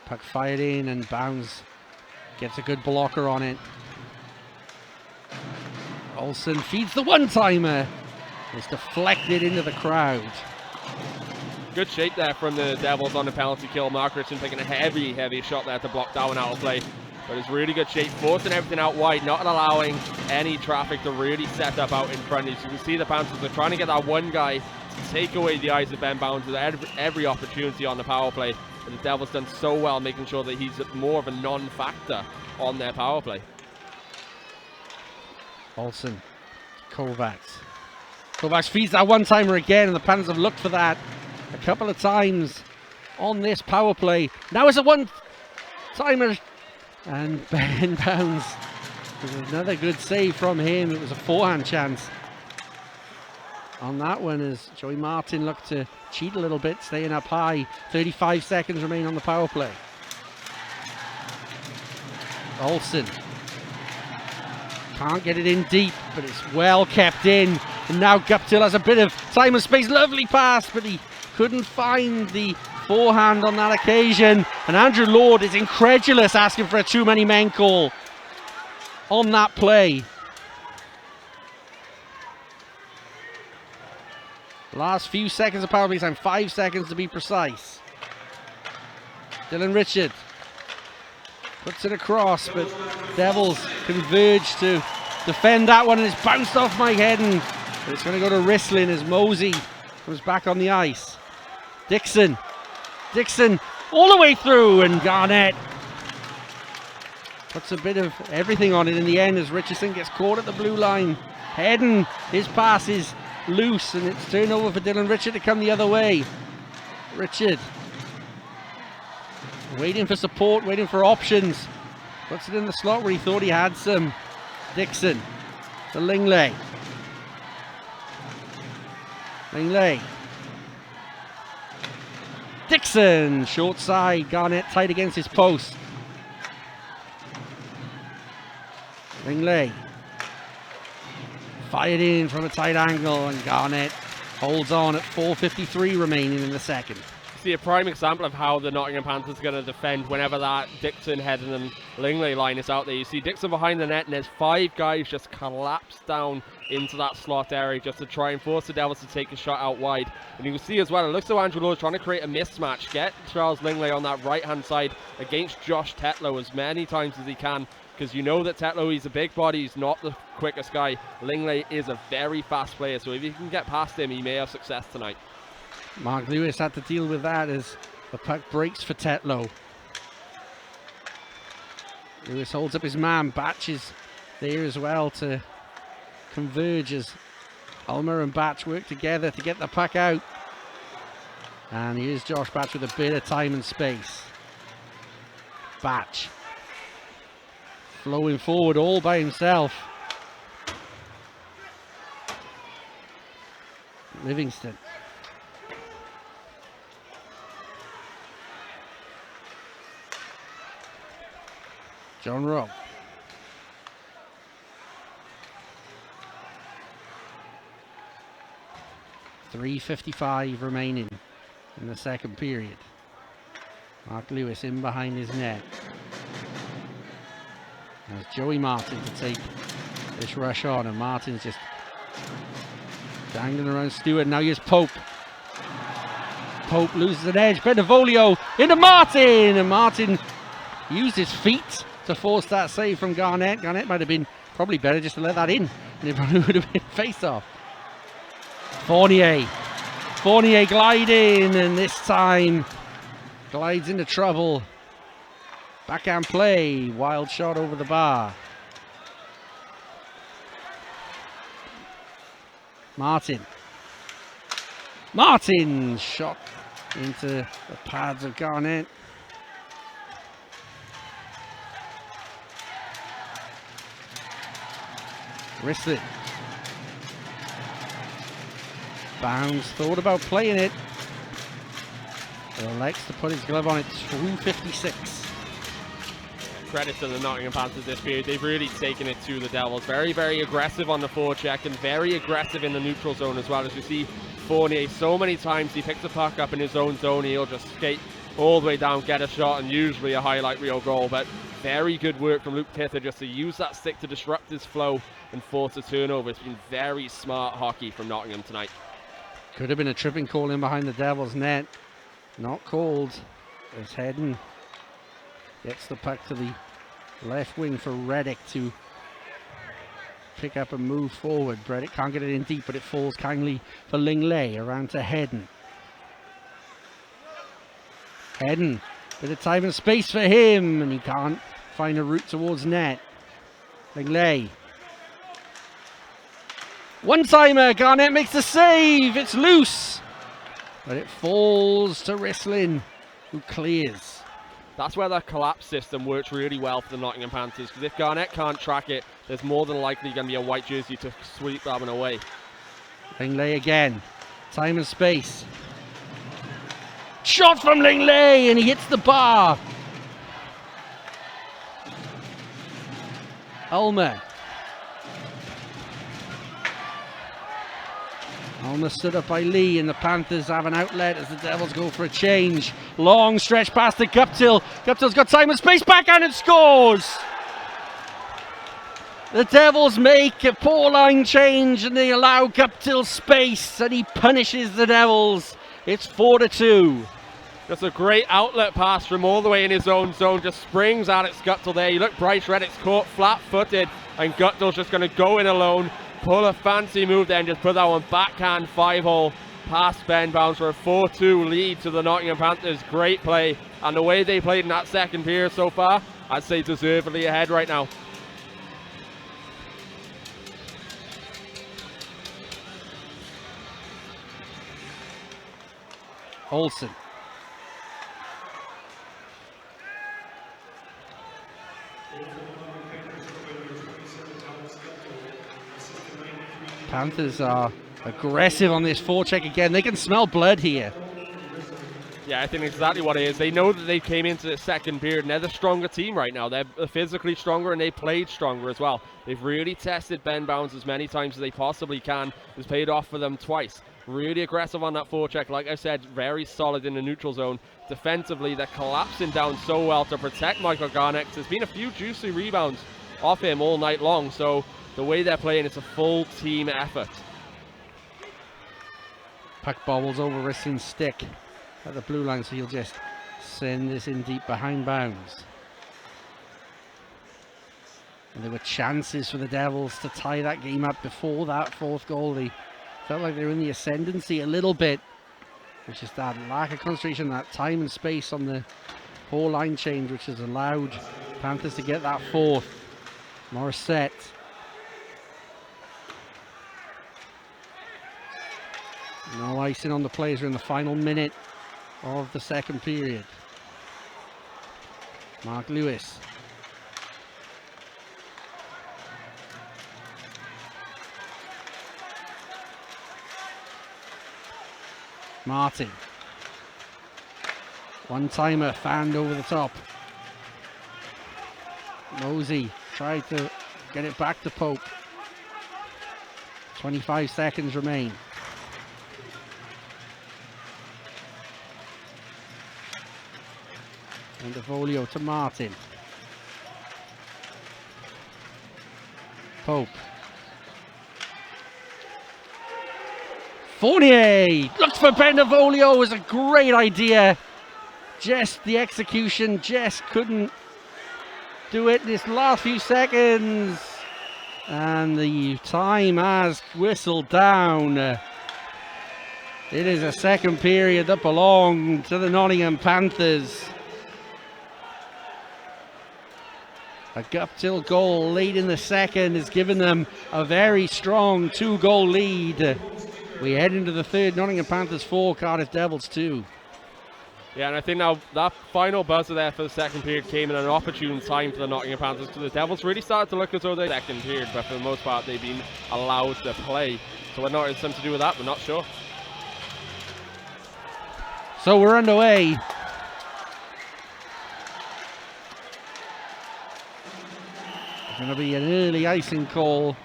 Puck fired in, and Bounds gets a good blocker on it. Olsen feeds the one-timer. It's deflected into the crowd. Good shape there from the Devils on the penalty kill. Mark Richardson taking a heavy shot there to block that one out of play. But it's really good shape, forcing everything out wide, not allowing any traffic to really set up out in front. As you can see, the Panthers are trying to get that one guy to take away the eyes of Ben Bounds at every opportunity on the power play. And the Devils done so well making sure that he's more of a non-factor on their power play. Olsen, Kovacs. Kovacs feeds that one-timer again, and the Panthers have looked for that a couple of times on this power play. Now it's a one-timer, and Ben Bounds with another good save from him. It was a forehand chance on that one as Joey Martin looked to cheat a little bit, staying up high. 35 seconds remain on the power play. Olsen can't get it in deep, but it's well kept in. And now Guptill has a bit of time and space. Lovely pass, but he couldn't find the forehand on that occasion. And Andrew Lord is incredulous, asking for a too many men call on that play. Last few seconds of power play time, 5 seconds to be precise. Dylan Richard puts it across, but Devils converge to defend that one, and it's bounced off Mike Hedden. But it's going to go to Rislin as Mosey comes back on the ice. Dixon all the way through, and Garnett puts a bit of everything on it in the end as Richardson gets caught at the blue line. Hedden, his pass is loose, and it's turnover for Dylan Richard to come the other way. Richard waiting for support, waiting for options. Puts it in the slot where he thought he had some. Dixon to Lingley. Dixon, short side, Garnett tight against his post. Lingley fired in from a tight angle, and Garnett holds on at 4:53 remaining in the second. See a prime example of how the Nottingham Panthers are going to defend whenever that Dixon, Hedden and Lingley line is out there. You see Dixon behind the net, and there's 5 guys just collapsed down into that slot area just to try and force the Devils to take a shot out wide. And you can see as well, it looks like Andrew Lord trying to create a mismatch, get Charles Lingley on that right hand side against Josh Tetlow as many times as he can, because you know that Tetlow, he's a big body, he's not the quickest guy. Lingley is a very fast player, so if you can get past him, he may have success tonight. Mark Lewis had to deal with that as the puck breaks for Tetlow. Lewis holds up his man. Batch is there as well to converge as Ulmer and Batch work together to get the puck out. And here's Josh Batch with a bit of time and space. Batch flowing forward all by himself. Livingston. John Rowe. .355 remaining in the second period. Mark Lewis in behind his net. There's Joey Martin to take this rush on, and Martin's just dangling around Stewart. Now here's Pope. Pope loses an edge. Benevolio into Martin, and Martin used his feet to force that save from Garnett. Garnett might have been probably better just to let that in, and it probably would have been face-off. Fournier gliding, and this time glides into trouble. Backhand play, wild shot over the bar. Martin shot into the pads of Garnett. Rislin. Bounds thought about playing it. Elects to put his glove on it. 2:56. Credit to the Nottingham Panthers this period. They've really taken it to the Devils. Very, very aggressive on the forecheck and very aggressive in the neutral zone as well. As you see Fournier, so many times he picks the puck up in his own zone. He'll just skate all the way down, get a shot, and usually a highlight reel goal. But Very good work from Luke Tither just to use that stick to disrupt his flow and force a turnover. It's been very smart hockey from Nottingham tonight. Could have been a tripping call in behind the Devils' net. Not called. As Hedden gets the puck to the left wing for Reddick to pick up and move forward. Reddick can't get it in deep, but it falls kindly for Lingley. Around to Hedden. Hedden, bit of time and space for him, and he can't find a route towards net. Lingley. One-timer, Garnett makes the save, it's loose. But it falls to Rislin, who clears. That's where that collapse system works really well for the Nottingham Panthers, because if Garnett can't track it, there's more than likely going to be a white jersey to sweep that one away. Lingley again, time and space. Shot from Lingley, and he hits the bar. Ulmer. Ulmer stood up by Lee, and the Panthers have an outlet as the Devils go for a change. Long stretch pass to Guptill. Guptill's got time and space, backhand and scores! The Devils make a poor line change and they allow Guptill space, and he punishes the Devils. It's 4-2. Just a great outlet pass from all the way in his own zone. Just springs Alex Guptill there. You look, Bryce Reddick's caught flat-footed, and Guptill's just going to go in alone, pull a fancy move there, and just put that one backhand 5-hole past Ben Bounds for a 4-2 lead to the Nottingham Panthers. Great play, and the way they played in that second period so far, I'd say deservedly ahead right now. Olsen. Panthers are aggressive on this forecheck again. They can smell blood here. Yeah, I think exactly what it is. They know that they came into the second period and they're the stronger team right now. They're physically stronger and they played stronger as well. They've really tested Ben Bounds as many times as they possibly can. It's paid off for them twice. Really aggressive on that forecheck. Like I said, very solid in the neutral zone. Defensively, they're collapsing down so well to protect Michael Garnett. There's been a few juicy rebounds off him all night long. So the way they're playing, it's a full team effort. Puck bobbles over Rislin's stick at the blue line, so he'll just send this in deep behind Bounds. And there were chances for the Devils to tie that game up before that fourth goal. They felt like they were in the ascendancy a little bit, which is that lack of concentration, that time and space on the poor line change, which has allowed Panthers to get that fourth. Morissette. No icing on the players. We're in the final minute of the second period. Mark Lewis. Martin. One-timer fanned over the top. Mosey tried to get it back to Pope. 25 seconds remain. And Devolio to Martin. Pope. Fournier looks for Bendevolio. It was a great idea. Just the execution just couldn't do it in this last few seconds. And the time has whistled down. It is a second period that belonged to the Nottingham Panthers. A Guptill goal late in the second has given them a very strong 2-goal lead. We head into the third. Nottingham Panthers 4, Cardiff Devils 2. Yeah, and I think now that final buzzer there for the second period came in an opportune time for the Nottingham Panthers, because the Devils really started to look as though they second period, but for the most part they've been allowed to play. So whether or not it's something to do with that, we're not sure. So we're underway. There's going to be an early icing call.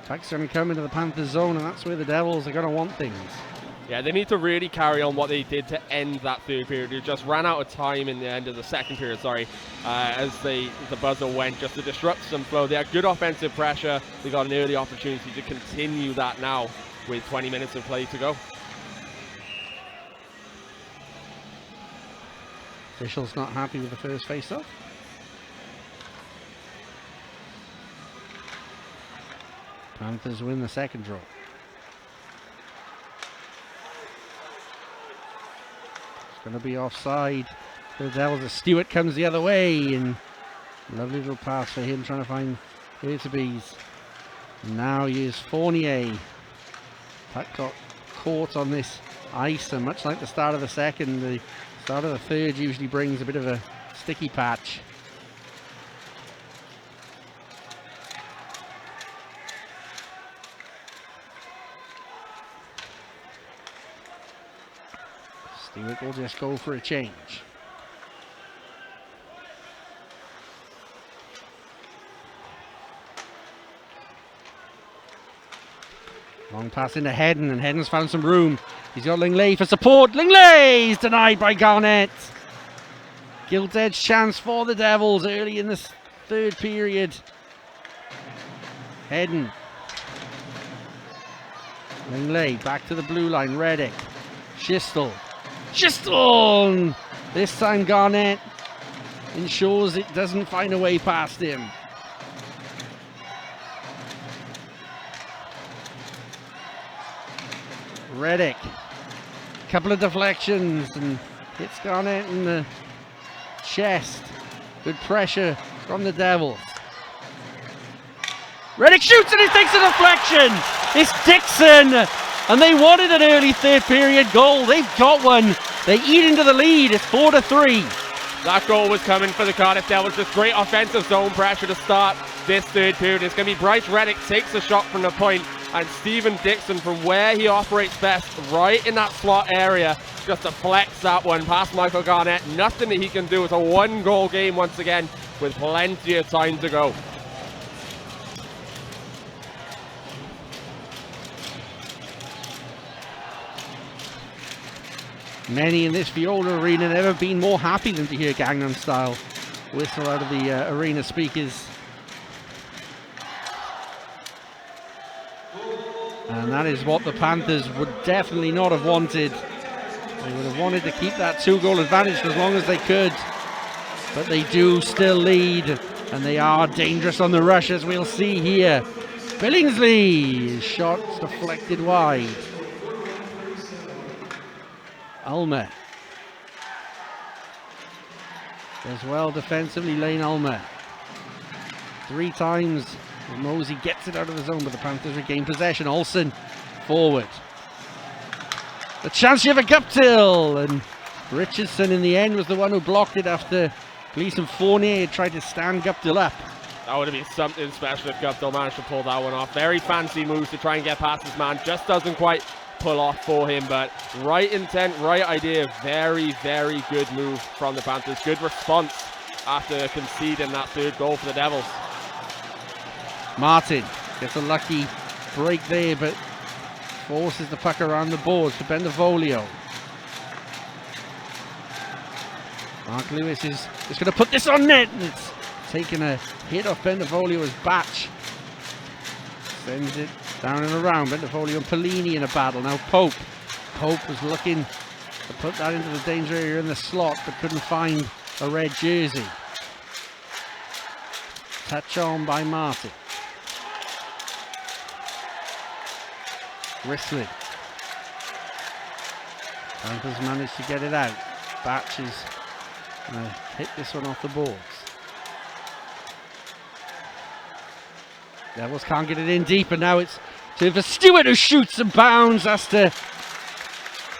Puck's going to come into the Panthers zone, and that's where the Devils are going to want things. Yeah, they need to really carry on what they did to end that third period. They just ran out of time in the end of the second period, as the buzzer went, just to disrupt some flow. They had good offensive pressure. They got an early opportunity to continue that now with 20 minutes of play to go. Officials not happy with the first face-off. Panthers win the second draw. It's going to be offside for the Devils as Stewart comes the other way, and lovely little pass for him trying to find Hurtubise. Now here's Fournier. Puck got caught on this ice, and much like the start of the second, the start of the third usually brings a bit of a sticky patch. Stewart will just go for a change. Long pass into Hedden, and Hedden's found some room. He's got Lingley for support. Lingley's denied by Garnett. Gilt-edged chance for the Devils early in the third period. Hedden. Lingley back to the blue line. Reddick. Schistel. Schistel! This time Garnett ensures it doesn't find a way past him. Reddick. Couple of deflections and hits Garnett in the chest. Good pressure from the Devils. Reddick shoots and he takes a deflection. It's Dixon. And they wanted an early third period goal. They've got one. They eat into the lead. It's 4-3. That goal was coming for the Cardiff Devils. Just great offensive zone pressure to start this third period. It's going to be Bryce Reddick takes a shot from the point, and Stephen Dixon, from where he operates best, right in that slot area, just deflects that one past Michael Garnett. Nothing that he can do. It's a one-goal game once again with plenty of time to go. Many in this Viola arena never been more happy than to hear Gangnam Style whistle out of the arena speakers. And that is what the Panthers would definitely not have wanted. They would have wanted to keep that 2-goal advantage for as long as they could. But they do still lead, and they are dangerous on the rush, as we'll see here. Billingsley, shot deflected wide. Ulmer does well defensively. Lane Ulmer 3 times. Mosey gets it out of the zone, but the Panthers regain possession. Olsen forward. The chance here for Guptill, and Richardson in the end was the one who blocked it after Gleason Fournier tried to stand Guptill up. That would have been something special if Guptill managed to pull that one off. Very fancy moves to try and get past this man. Just doesn't quite pull off for him, but right intent, right idea. Very, very good move from the Panthers. Good response after conceding that third goal for the Devils. Martin gets a lucky break there, but forces the puck around the boards to Bendevolio. Mark Lewis is just going to put this on net, and it's taking a hit off Bendevolio's batch. Sends it down and around. Bendevolio and Pellini in a battle. Now Pope. Pope was looking to put that into the danger area in the slot, but couldn't find a red jersey. Touch on by Martin. Risley. Panthers managed to get it out. Batch is going to hit this one off the boards. Devils can't get it in deep, and now it's to for Stewart, who shoots and bounds. Has to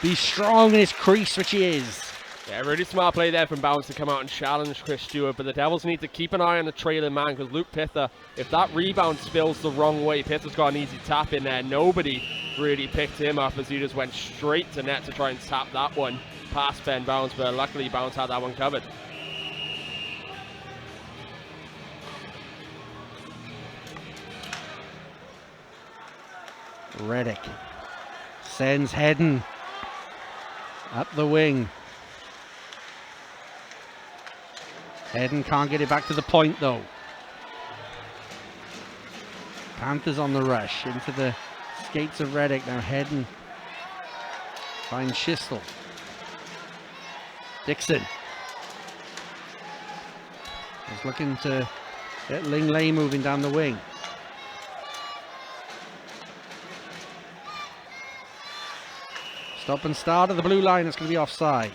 be strong in his crease, which he is. Yeah, really smart play there from Bounce to come out and challenge Chris Stewart, but the Devils need to keep an eye on the trailing man, because Luke Pither, if that rebound spills the wrong way, Pither's got an easy tap in there. Nobody really picked him up as he just went straight to net to try and tap that one past Ben Bounce, but luckily Bounce had that one covered. Reddick sends Hedden Up the wing. Hedden can't get it back to the point though. Panthers on the rush into the skates of Reddick. Now Hedden finds Schistel. Dixon is looking to get Lingley moving down the wing. Stop and start at the blue line. It's going to be offside.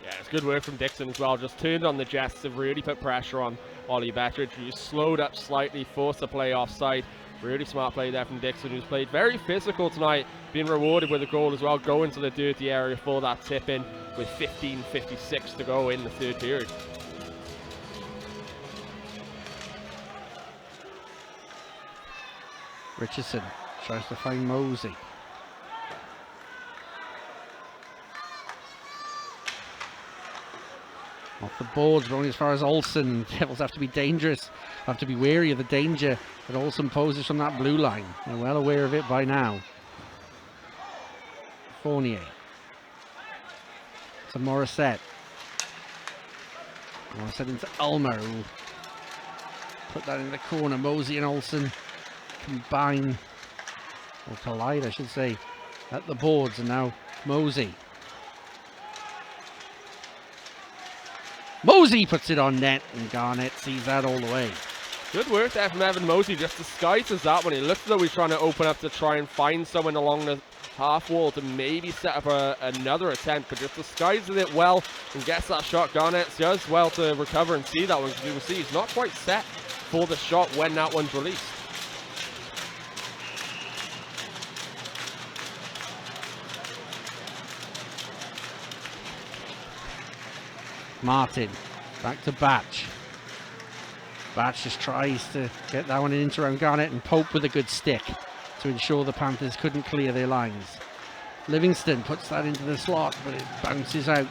Yeah, it's good work from Dixon as well. Just turned on the Jets to really put pressure on Ollie Bettridge. He slowed up slightly, forced the play offside. Really smart play there from Dixon, who's played very physical tonight, being rewarded with a goal as well, going to the dirty area for that tip in with 15:56 to go in the third period. Richardson tries to find Mosey. Off the boards, running as far as Olsen. Devils have to be dangerous, have to be wary of the danger that Olsen poses from that blue line. They're well aware of it by now. Fournier to Morissette. Morissette into Ulmer, who put that in the corner. Mosey and Olsen combine, or collide I should say, at the boards, and now Mosey. Mosey puts it on net, and Garnett sees that all the way. Good work there from Evan Mosey, just disguises that when he looks as though he's trying to open up to try and find someone along the half wall to maybe set up another attempt, but just disguises it well and gets that shot. Garnett does well to recover and see that one, because you can see he's not quite set for the shot when that one's released. Martin, back to Batch. Batch just tries to get that one into around Garnett, and Pope with a good stick to ensure the Panthers couldn't clear their lines. Livingston puts that into the slot, but it bounces out.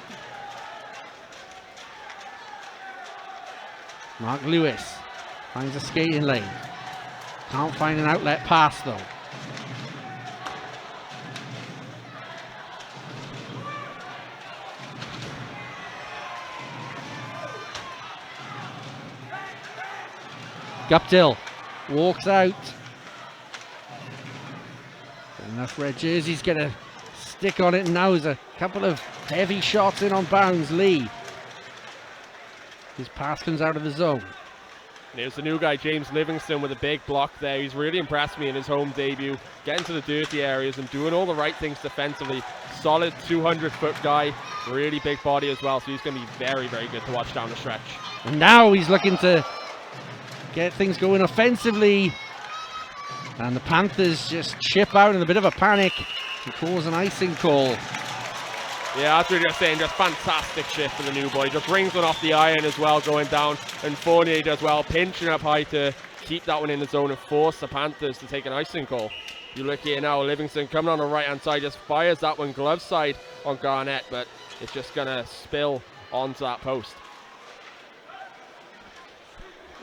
Mark Lewis finds a skating lane. Can't find an outlet pass though. Guptill walks out. Enough red jerseys get a stick on it, and now there's a couple of heavy shots in on bounds. Lee. His pass comes out of the zone. There's the new guy, James Livingston, with a big block there. He's really impressed me in his home debut, getting to the dirty areas and doing all the right things defensively. Solid 200-foot guy, really big body as well, so he's going to be very, very good to watch down the stretch. And now he's looking to get things going offensively, and the Panthers just chip out in a bit of a panic and cause an icing call. Yeah, that's what you're saying. Just fantastic shift for the new boy. Just brings one off the iron as well, going down, and Fournier does well, pinching up high to keep that one in the zone and force the Panthers to take an icing call. You look here now, Livingston coming on the right hand side, just fires that one glove side on Garnett, but it's just gonna spill onto that post.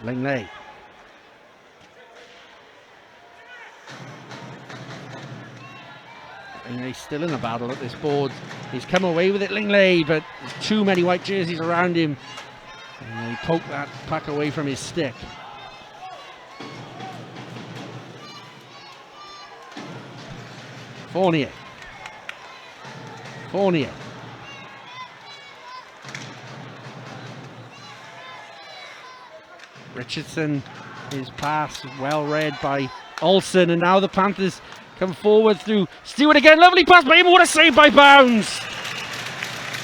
Lingley. Lingley's still in a battle at this board. He's come away with it, Lingley, but there's too many white jerseys around him. And he poked that puck away from his stick. Fournier. Fournier. Richardson, his pass well read by Olsen, and now the Panthers come forward through Stewart again. Lovely pass by him. What a save by Bounds.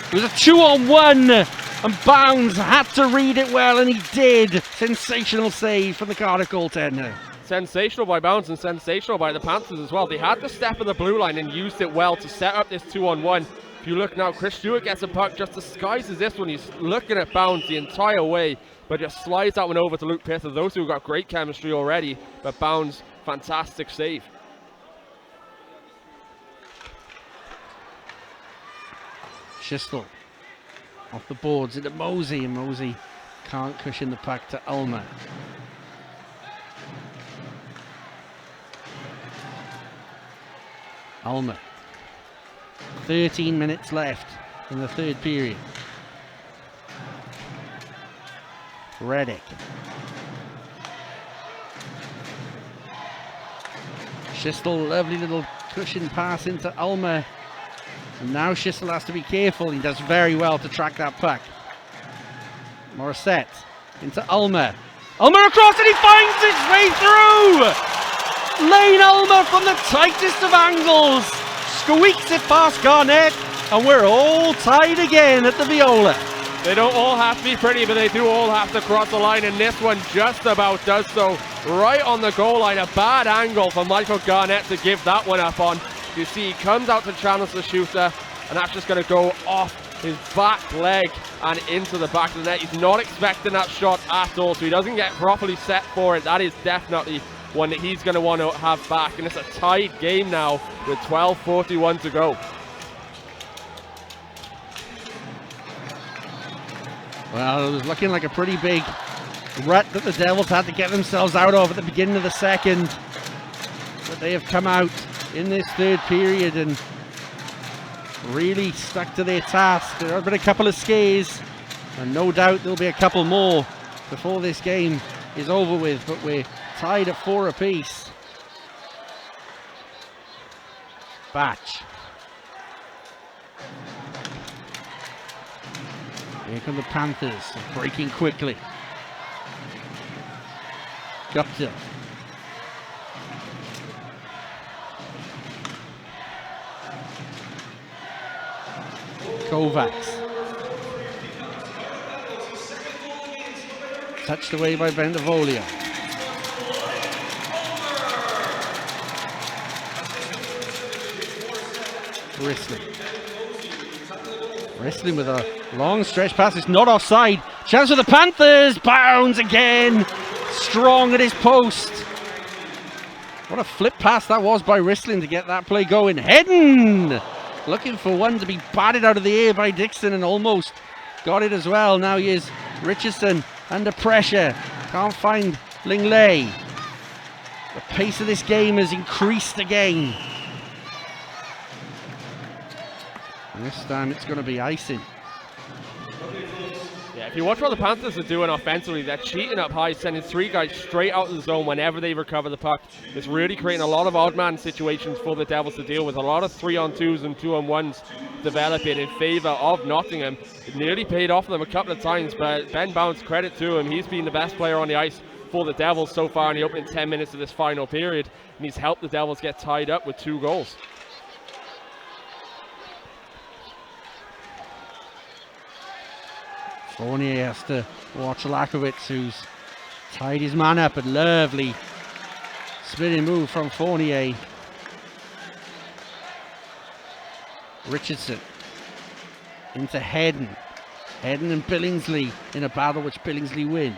It was a 2-on-1, and Bounds had to read it well, and he did. Sensational save from the Cardiff goaltender. Sensational by Bounds and sensational by the Panthers as well. They had the step of the blue line and used it well to set up this 2-on-1. If you look now, Chris Stewart gets a puck, just disguises this one. He's looking at Bounds the entire way, but just slides that one over to Luke Pither. Those two have got great chemistry already, but Bounds, fantastic save. Schistel off the boards into Mosey, and Mosey can't cushion the puck to Ulmer. Ulmer, 13 minutes left in the third period. Reddick. Schistel, lovely little cushion pass into Ulmer. And now Schistel has to be careful. He does very well to track that puck. Morissette into Ulmer. Ulmer across and he finds his way through! Lane Ulmer from the tightest of angles. Squeaks it past Garnett. And we're all tied again at the Viola. They don't all have to be pretty, but they do all have to cross the line, and this one just about does so. Right on the goal line, a bad angle for Michael Garnett to give that one up on. You see he comes out to challenge the shooter, and that's just going to go off his back leg and into the back of the net. He's not expecting that shot at all, so he doesn't get properly set for it. That is definitely one that he's going to want to have back, and it's a tied game now with 12:41 to go. Well, it was looking like a pretty big rut that the Devils had to get themselves out of at the beginning of the second. But they have come out in this third period and really stuck to their task. There have been a couple of scares, and no doubt there'll be a couple more before this game is over with. But we're tied at 4 apiece. Batch. Here come the Panthers, breaking quickly. Guptill. Kovacs. Touched away by Bentavolio. Wrestling with a long stretch pass. It's not offside. Chance for the Panthers. Bounds again. Strong at his post. What a flip pass that was by Wrestling to get that play going. Hedden looking for one to be batted out of the air by Dixon and almost got it as well. Now here's Richardson under pressure. Can't find Lingley. The pace of this game has increased again. And this time it's going to be icing. Yeah, if you watch what the Panthers are doing offensively, they're cheating up high, sending 3 guys straight out of the zone whenever they recover the puck. It's really creating a lot of odd man situations for the Devils to deal with. A lot of 3-on-2s and 2-on-1s developing in favour of Nottingham. It nearly paid off them a couple of times, but Ben Bounce, credit to him, he's been the best player on the ice for the Devils so far in the opening 10 minutes of this final period, and he's helped the Devils get tied up with 2 goals. Fournier has to watch Lakowitz, who's tied his man up. A lovely spinning move from Fournier. Richardson into Hedden. Hedden and Billingsley in a battle which Billingsley wins.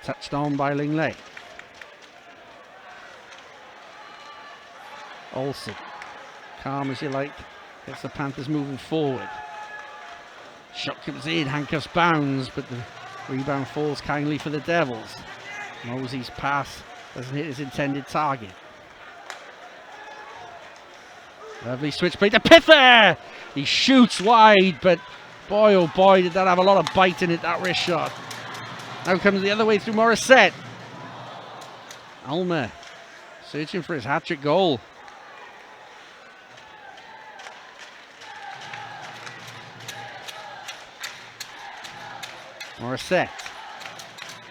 Touched on by Lingley. Olsen, calm as you like, gets the Panthers moving forward. Shot comes in, handcuffs bounds, but the rebound falls kindly for the Devils. Mosey's pass doesn't hit his intended target. Lovely switchblade to Pither! He shoots wide, but boy oh boy did that have a lot of bite in it, that wrist shot. Now comes the other way through Morissette. Ulmer searching for his hat-trick goal. Morissette,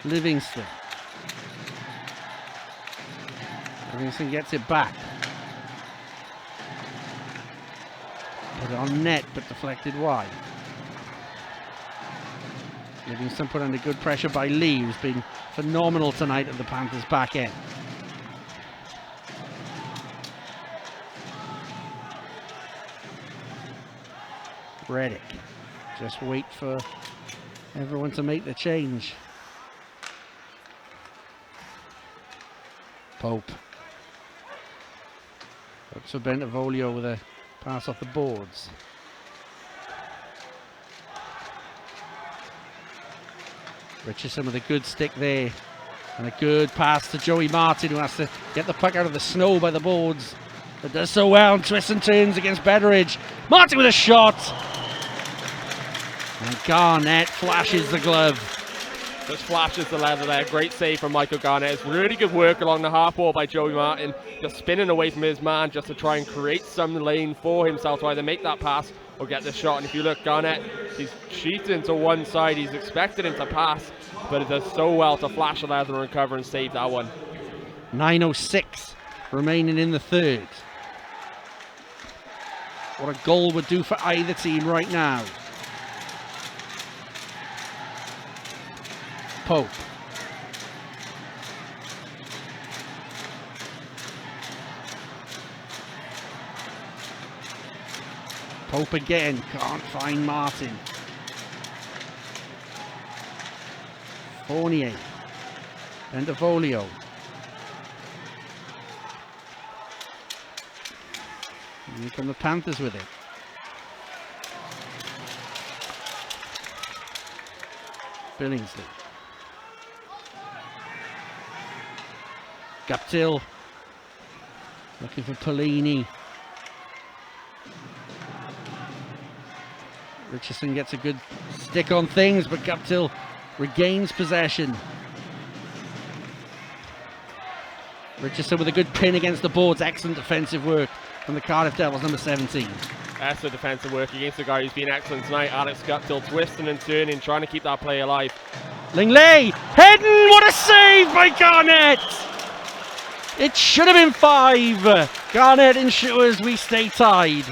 Livingston. Livingston gets it back. Put it on net, but deflected wide. Livingston put under good pressure by Lee, who's been phenomenal tonight at the Panthers' back end. Reddick, just wait for everyone to make the change. Pope. Looks for Bentavolio with a pass off the boards. Richardson with a good stick there And a good pass to Joey Martin, who has to get the puck out of the snow by the boards. But does so well and twists and turns against Betteridge. Martin with a shot. And Garnett flashes the glove. Just flashes the leather there. Great save from Michael Garnett. It's really good work along the half wall by Joey Martin. Just spinning away from his man just to try and create some lane for himself to either make that pass or get the shot. And if you look, Garnett, he's cheating to one side. He's expected him to pass, but it does so well to flash the leather and recover and save that one. 9:06 remaining in the third. What a goal would do for either team right now. Pope. Pope again, can't find Martin. Fournier. Bendevolio. And here come the Panthers with it. Billingsley. Guptill. Looking for Polini. Richardson gets a good stick on things, but Guptill regains possession. Richardson with a good pin against the boards. Excellent defensive work from the Cardiff Devils, number 17. Excellent defensive work against the guy who's been excellent tonight, Alex Guptill, twisting and turning, trying to keep that play alive. Lingley, heading, what a save by Garnett! It should have been 5. Garnett ensures we stay tied.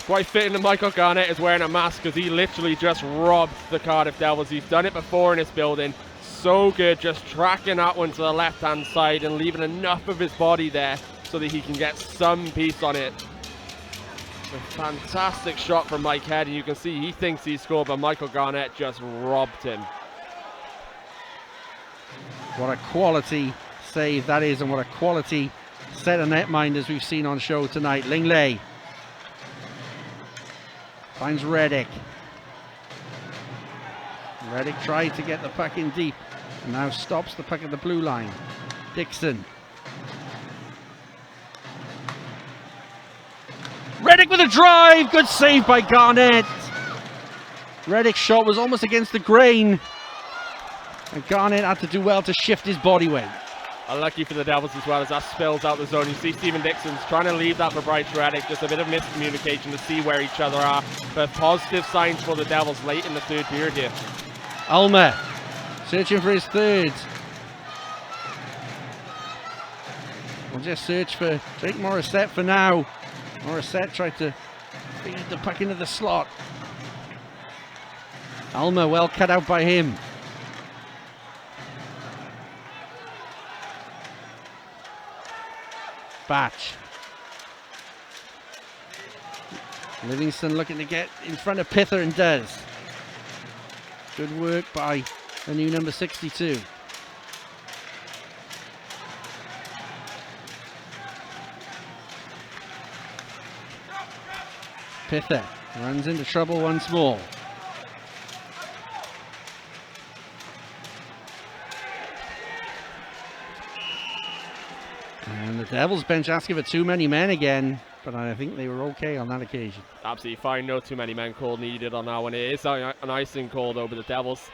Quite fitting that Michael Garnett is wearing a mask because he literally just robbed the Cardiff Devils. He's done it before in this building. So good, just tracking that one to the left-hand side and leaving enough of his body there so that he can get some piece on it. A fantastic shot from Mike Head, and you can see he thinks he scored, but Michael Garnett just robbed him. What a quality save that is, and what a quality set of netminders we've seen on show tonight. Lingley finds Reddick. Reddick tried to get the puck in deep and now stops the puck at the blue line. Dixon. Reddick with a drive. Good save by Garnett. Reddick's shot was almost against the grain, and Garnett had to do well to shift his body weight. Unlucky for the Devils as well as that spills out the zone. You see Stephen Dixon's trying to leave that for Bryce Reddick. Just a bit of miscommunication to see where each other are. But positive signs for the Devils late in the third period here. Ulmer searching for his third. We'll just search for Drake Morissette for now. Morissette tried to feed the puck into the slot. Ulmer well cut out by him. Batch. Livingston looking to get in front of Pither and does. Good work by the new number 62. Pither runs into trouble once more. And the Devils bench asking for too many men again, but I think they were okay on that occasion. Absolutely fine, no too many men call needed on that one. It is an icing call though, but the Devils,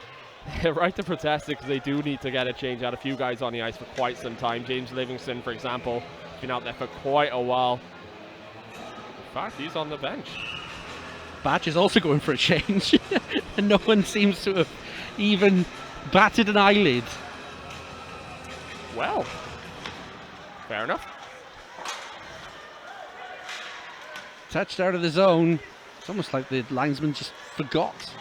they're right to protest it because they do need to get a change out. A few guys on the ice for quite some time. James Livingston, for example, been out there for quite a while. In fact, he's on the bench. Batch is also going for a change, and no one seems to have even batted an eyelid. Well, fair enough. Touched out of the zone. It's almost like the linesman just forgot.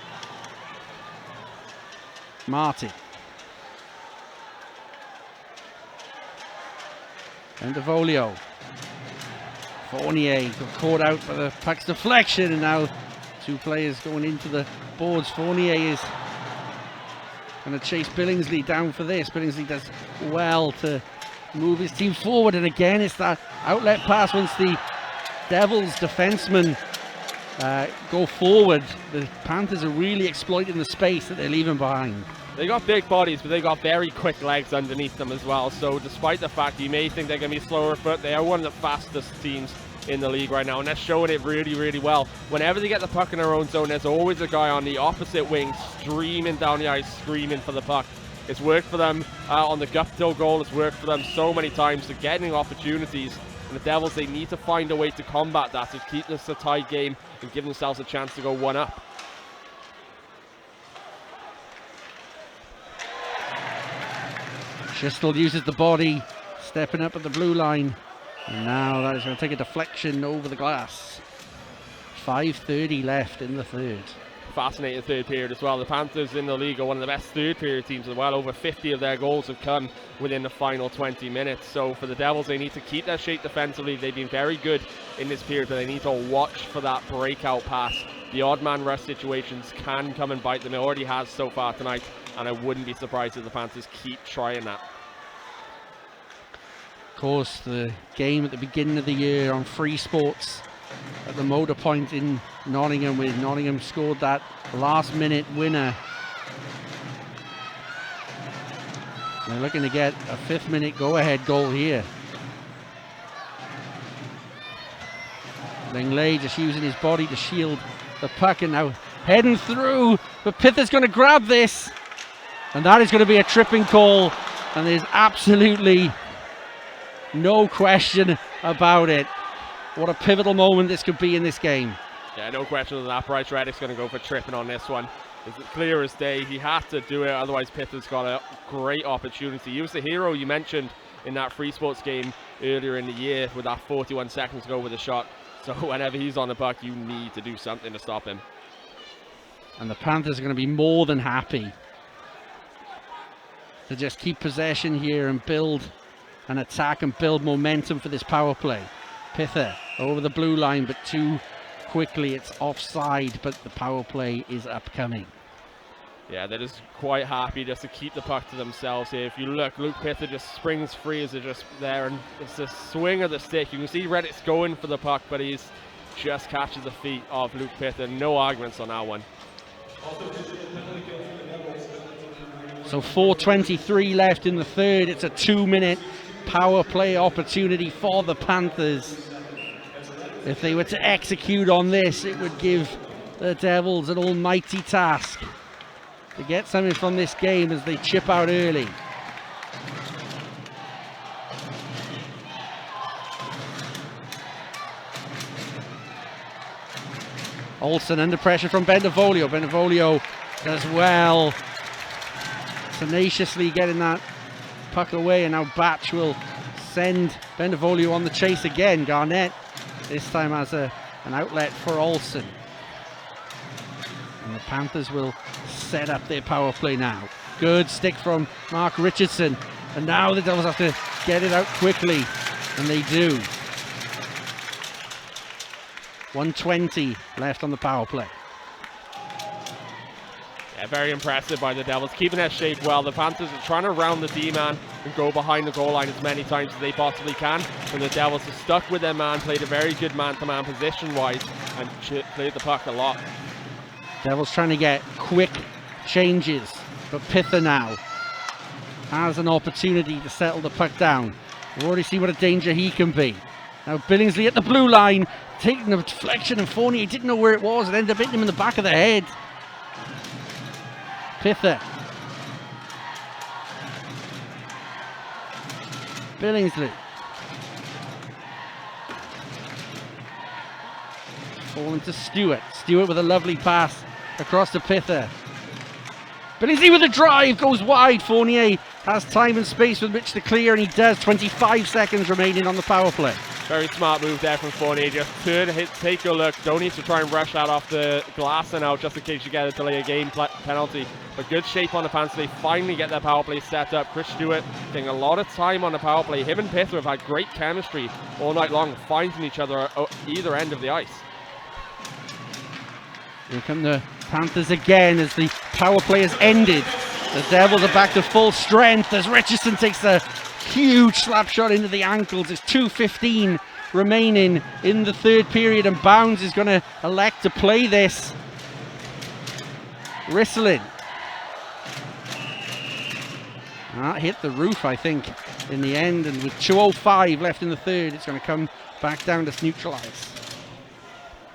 Martin. And Devolio. Fournier got caught out by the puck's deflection, and now two players going into the boards. Fournier is going to chase Billingsley down for this. Billingsley does well to move his team forward, and again it's that outlet pass once the Devils defenseman go forward, the Panthers are really exploiting the space that they're leaving behind. They got big bodies, but they got very quick legs underneath them as well. So despite the fact you may think they're going to be slower foot, they are one of the fastest teams in the league right now, and they're showing it really, really well. Whenever they get the puck in their own zone, there's always a guy on the opposite wing streaming down the ice, screaming for the puck. It's worked for them on the Guptill goal. It's worked for them so many times. They're getting opportunities, and the Devils, they need to find a way to combat that, to keep this a tight game and give themselves a chance to go one up. Schistel uses the body, stepping up at the blue line. And now that is going to take a deflection over the glass. 5:30 left in the third. Fascinating third period as well. The Panthers in the league are one of the best third period teams as well. Over 50 of their goals have come within the final 20 minutes. So for the Devils, they need to keep their shape defensively. They've been very good in this period, but they need to watch for that breakout pass. The odd man rush situations can come and bite them. It already has so far tonight, and I wouldn't be surprised if the Panthers keep trying that. Of course, the game at the beginning of the year on Free Sports at the Motor Point in Nottingham, where Nottingham scored that last minute winner. They're looking to get a 5th minute go-ahead goal here. Langley just using his body to shield the puck, and now heading through, but Pither's going to grab this, and that is going to be a tripping call, and there's absolutely no question about it. What a pivotal moment this could be in this game. Yeah, no question of that. Bryce Reddick's going to go for tripping on this one. It's clear as day. He had to do it, otherwise Pither's got a great opportunity. He was the hero you mentioned in that Free Sports game earlier in the year with that 41 seconds to go with a shot. So whenever he's on the puck, you need to do something to stop him. And the Panthers are going to be more than happy to just keep possession here and build an attack and build momentum for this power play. Pither over the blue line, but too quickly it's offside, but the power play is upcoming. Yeah, they're just quite happy just to keep the puck to themselves here. If you look, Luke Pither just springs free as they're just there, and it's a swing of the stick. You can see Reddick's going for the puck, but he's just catches the feet of Luke Pither. No arguments on that one. So 4:23 left in the third. It's a 2-minute power play opportunity for the Panthers. If they were to execute on this, it would give the Devils an almighty task to get something from this game as they chip out early. Olsen under pressure from Bendevolio. Bendevolio does well, tenaciously getting that puck away, and now Batch will send Bendevolio on the chase again. Garnett this time has an outlet for Olsen. And the Panthers will set up their power play now. Good stick from Mark Richardson. And now the Devils have to get it out quickly. And they do. 1:20 left on the power play. Yeah, very impressive by the Devils, keeping their shape well. The Panthers are trying to round the D-man and go behind the goal line as many times as they possibly can. And the Devils are stuck with their man, played a very good man-to-man position-wise, and played the puck a lot. Devils trying to get quick changes, but Pither now has an opportunity to settle the puck down. We've already seen what a danger he can be. Now Billingsley at the blue line, taking the deflection, and Fournier didn't know where it was. It ended up hitting him in the back of the head. Pither. Billingsley. Falling to Stewart. Stewart with a lovely pass across to Pither. Billingsley with a drive, goes wide. Fournier has time and space with which to clear, and he does. 25 seconds remaining on the power play. Very smart move there from Fournier. Just turn, take a look. Don't need to try and rush that off the glass and out just in case you get a delay of game penalty. But good shape on the Panthers. They finally get their power play set up. Chris Stewart getting a lot of time on the power play. Him and Pither have had great chemistry all night long, finding each other at either end of the ice. Here come the Panthers again as the power play has ended. The Devils are back to full strength as Richardson takes a huge slap shot into the ankles. It's 2:15 remaining in the third period, and Bounds is going to elect to play this. Risselin. Hit the roof, I think, in the end, and with 2:05 left in the third, it's going to come back down to neutralise.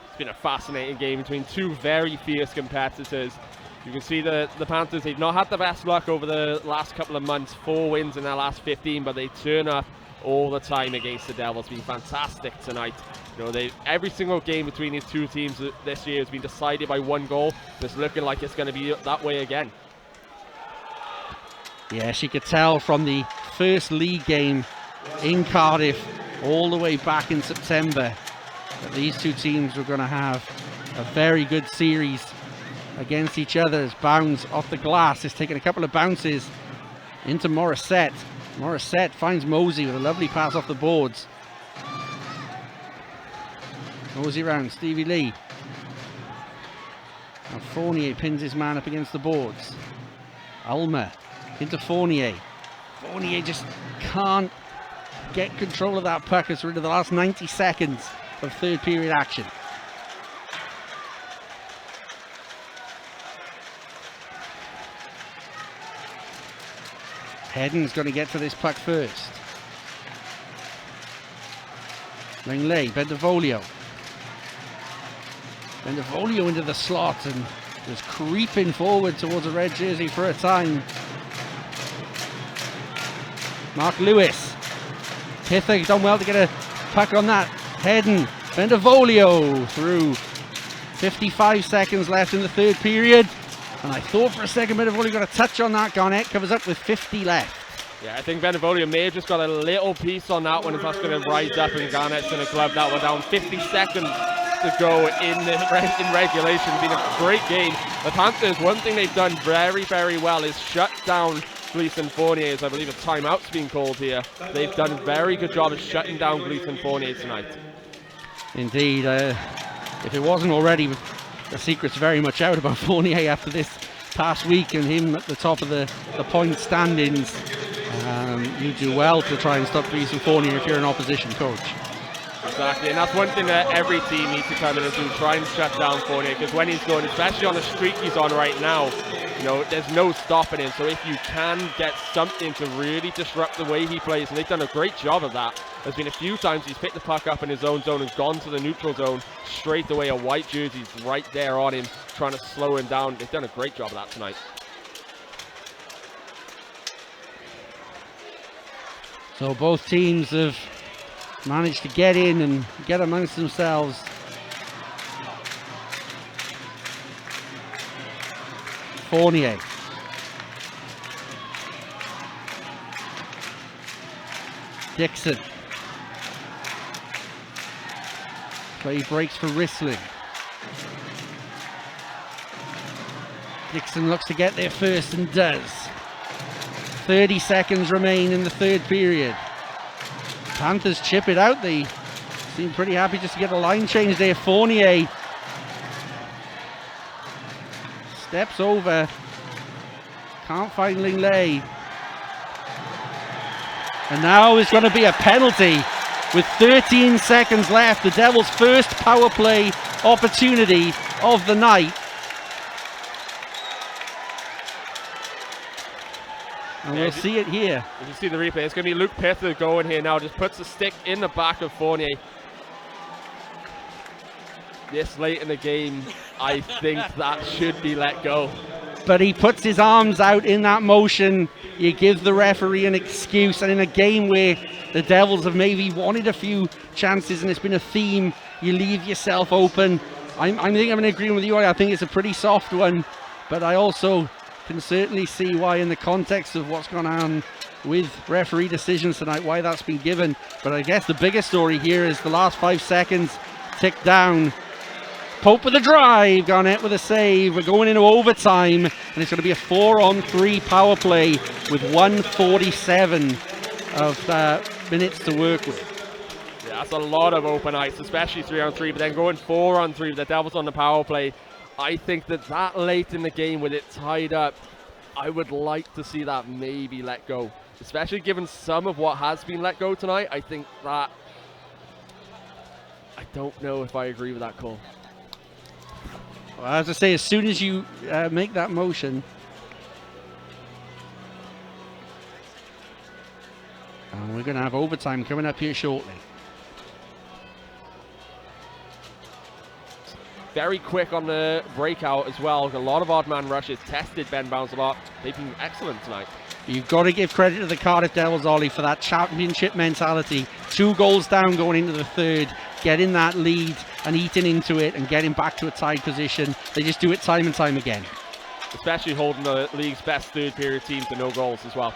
It's been a fascinating game between two very fierce competitors. You can see the Panthers, they've not had the best luck over the last couple of months, 4 wins in their last 15, but they turn up all the time against the Devils. Been fantastic tonight. You know, every single game between these two teams this year has been decided by 1 goal. It's looking like it's going to be that way again. Yeah, she could tell from the first league game in Cardiff all the way back in September that these two teams were going to have a very good series against each other. As Bounds off the glass is taking a couple of bounces into Morissette. Morissette finds Mosey with a lovely pass off the boards. Mosey round, Stevie Lee. Now Fournier pins his man up against the boards. Ulmer into Fournier. Fournier just can't get control of that puck as we're into the last 90 seconds of third period action. Hedden's going to get to this puck first. Langley, Bendevolio. Bendevolio into the slot and just creeping forward towards a red jersey for a time. Mark Lewis. Pither done well to get a puck on that. Hedden, Bendevolio through. 55 seconds left in the third period. And I thought for a second Bendevolio got a touch on that. Garnett covers up with 50 left. Yeah, I think Bendevolio may have just got a little piece on that one. If that's going to rise up and Garnett's going to glove that one down. 50 seconds to go in regulation. Been a great game. The Panthers, one thing they've done very, very well is shut down Gleason Fournier, as I believe a timeout's been called here. They've done a very good job of shutting down Gleason Fournier tonight. Indeed. If it wasn't already, the secret's very much out about Fournier after this past week and him at the top of the point standings. You do well to try and stop Gleason Fournier if you're an opposition coach. Exactly, and that's one thing that every team needs to come in and do, try and shut down Fournier, because when he's going, especially on the streak he's on right now, you know, there's no stopping him. So if you can get something to really disrupt the way he plays, and they've done a great job of that. There's been a few times he's picked the puck up in his own zone and gone to the neutral zone straight away. A white jersey's right there on him, trying to slow him down. They've done a great job of that tonight. So both teams have managed to get in and get amongst themselves. Fournier. Dixon. Play breaks for Risling. Dixon looks to get there first and does. 30 seconds remain in the third period. Panthers chip it out. They seem pretty happy just to get a line change there. Fournier steps over. Can't find Lingley. And now it's going to be a penalty with 13 seconds left. The Devils' first power play opportunity of the night. And we'll see it here. If you see the replay, it's going to be Luke Pither going here now. Just puts the stick in the back of Fournier. This late in the game, I think that should be let go. But he puts his arms out in that motion. You give the referee an excuse. And in a game where the Devils have maybe wanted a few chances and it's been a theme, you leave yourself open. I think I'm in agreement with you. I think it's a pretty soft one. But I also can certainly see why, in the context of what's gone on with referee decisions tonight, why that's been given. But I guess the bigger story here is the last 5 seconds tick down. Pope with a drive, Garnett with a save. We're going into overtime, and it's going to be a 4-on-3 power play with 1:47 of minutes to work with. Yeah, that's a lot of open ice, especially 3-on-3, but then going 4-on-3 with the Devils on the power play. I think that late in the game with it tied up, I would like to see that maybe let go. Especially given some of what has been let go tonight, I think that I don't know if I agree with that call. Well, as I say, as soon as you make that motion, and we're going to have overtime coming up here shortly. Very quick on the breakout as well. A lot of odd man rushes, tested Ben Bounds a lot. They've been excellent tonight. You've got to give credit to the Cardiff Devils, Ollie, for that championship mentality. 2 goals down going into the third, getting that lead and eating into it and getting back to a tied position. They just do it time and time again. Especially holding the league's best third period team to no goals as well.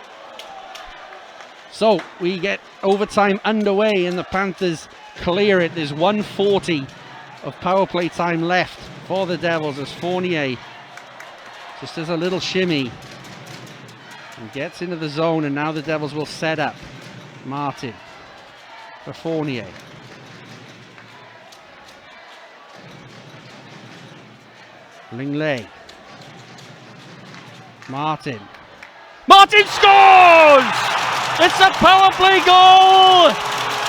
So we get overtime underway and the Panthers clear it. There's 1:40 of power play time left for the Devils as Fournier just does a little shimmy and gets into the zone, and now the Devils will set up. Martin for Fournier. Lingley. Martin. Martin scores! It's a power play goal!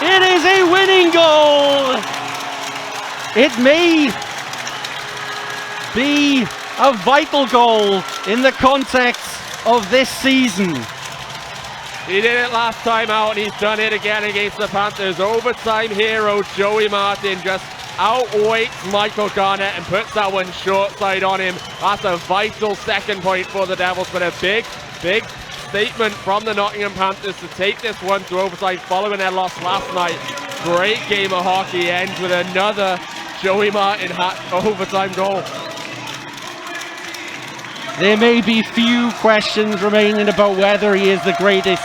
It is a winning goal! It may be a vital goal in the context of this season. He did it last time out and he's done it again against the Panthers. Overtime hero Joey Martin just outweights Michael Garnett and puts that one short side on him. That's a vital second point for the Devils, but a big statement from the Nottingham Panthers to take this one to overtime following their loss last night. Great game of hockey ends with another Joey Martin overtime goal. There may be few questions remaining about whether he is the greatest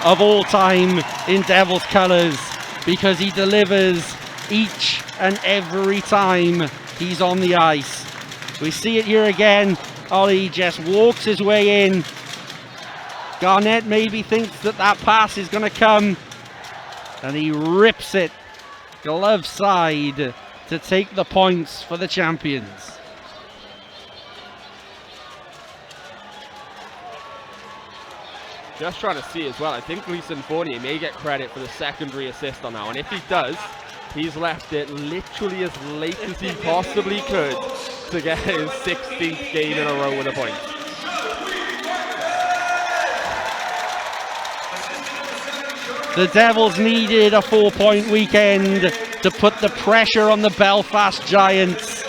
of all time in Devils colours, because he delivers each and every time he's on the ice. We see it here again. Ollie just walks his way in. Garnett maybe thinks that pass is going to come, and he rips it glove side to take the points for the champions. Just trying to see as well, I think Gleason Fournier may get credit for the secondary assist on that one. If he does, he's left it literally as late as he possibly could to get his 16th game in a row with a point. The Devils needed a 4-point weekend to put the pressure on the Belfast Giants.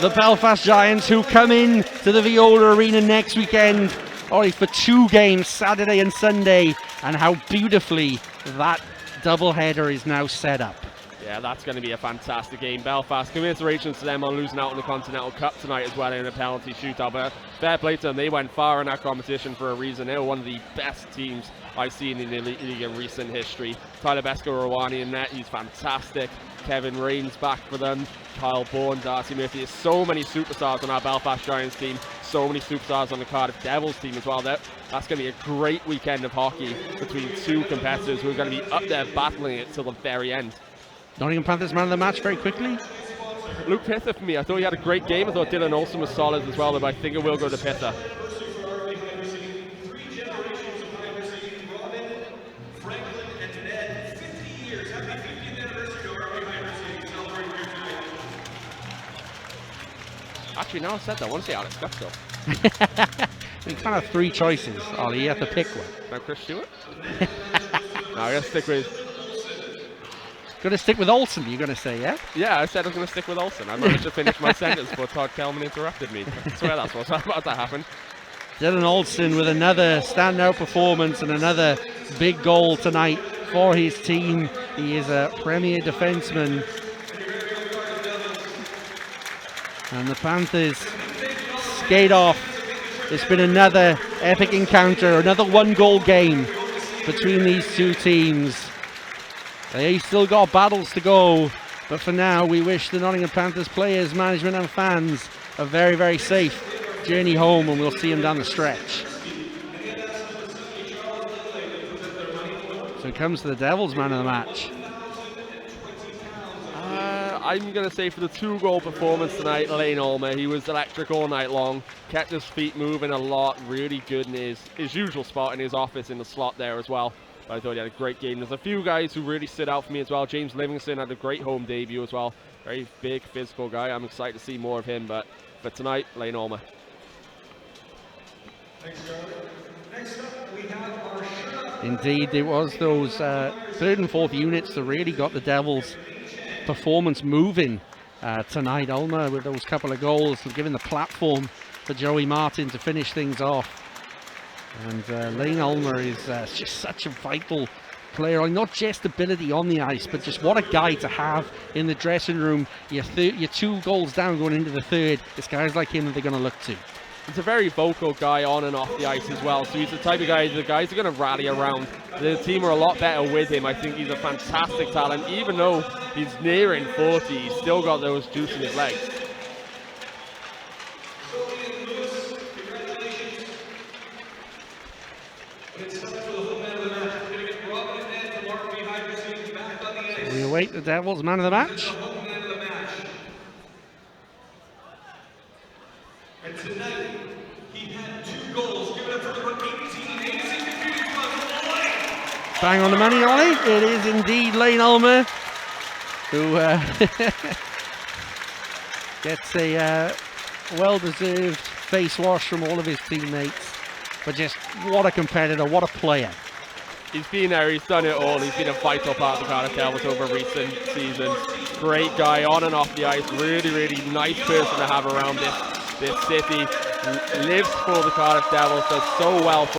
The Belfast Giants, who come in to the Viola Arena next weekend only for 2 games, Saturday and Sunday, and how beautifully that doubleheader is now set up. Yeah, that's going to be a fantastic game. Belfast, commiserations to them on losing out in the Continental Cup tonight as well in a penalty shootout, but fair play to them. They went far in that competition for a reason. They were one of the best teams I've seen in the Elite League in recent history. Tyler Besko-Rawani in net, he's fantastic. Kevin Rains back for them. Kyle Bourne, Darcy Murphy. There's so many superstars on our Belfast Giants team. So many superstars on the Cardiff Devils team as well. That's going to be a great weekend of hockey between 2 competitors who are going to be up there battling it till the very end. Nottingham Panthers man of the match very quickly. Luke Pither for me. I thought he had a great game. I thought Dylan Olsen was solid as well, but I think it will go to Pither. Actually, now I've said that, I want to say Alex Gutskill. We can't have 3 choices, Ollie. You have to pick one. No, Chris Stewart? No, I'm going to stick with... Going to stick with Olsen, you're going to say, yeah? Yeah, I said I was going to stick with Olsen. I managed to finish my sentence, but Todd Kelman interrupted me. I swear that's what's about to happen. Dylan Olsen with another standout performance and another big goal tonight for his team. He is a premier defenseman. And the Panthers skate off. It's been another epic encounter, another 1-goal game between these 2 teams. They still got battles to go, but for now we wish the Nottingham Panthers players, management and fans a very, very safe journey home, and we'll see them down the stretch. So it comes to the Devils man of the match. I'm going to say for the 2-goal performance tonight, Lane Ulmer. He was electric all night long, kept his feet moving a lot, really good in his usual spot in his office in the slot there as well. But I thought he had a great game. There's a few guys who really stood out for me as well. James Livingston had a great home debut as well. Very big, physical guy. I'm excited to see more of him. But for tonight, Lane Ulmer. Indeed, it was those third and fourth units that really got the Devils' performance moving tonight. Ulmer with those couple of goals, giving the platform for Joey Martin to finish things off. And Lane Ulmer is just such a vital player, not just ability on the ice, but just what a guy to have in the dressing room. You're 2 goals down going into the third. It's guys like him that they're going to look to. He's a very vocal guy on and off the ice as well, so he's the type of guy the guys are going to rally around. The team are a lot better with him. I think he's a fantastic talent. Even though he's nearing 40, he's still got those juice in his legs. We await the Devils' man of the match. And tonight, he had 2 goals, given up for number 18. Bang on the money, Ollie. It is indeed Lane Ulmer who gets a well-deserved face wash from all of his teammates. But just what a competitor, what a player. He's been there, he's done it all. He's been a vital part of the Cardiff Devils over recent seasons. Great guy on and off the ice. Really, really nice person to have around this city. Lives for the Cardiff Devils, does so well for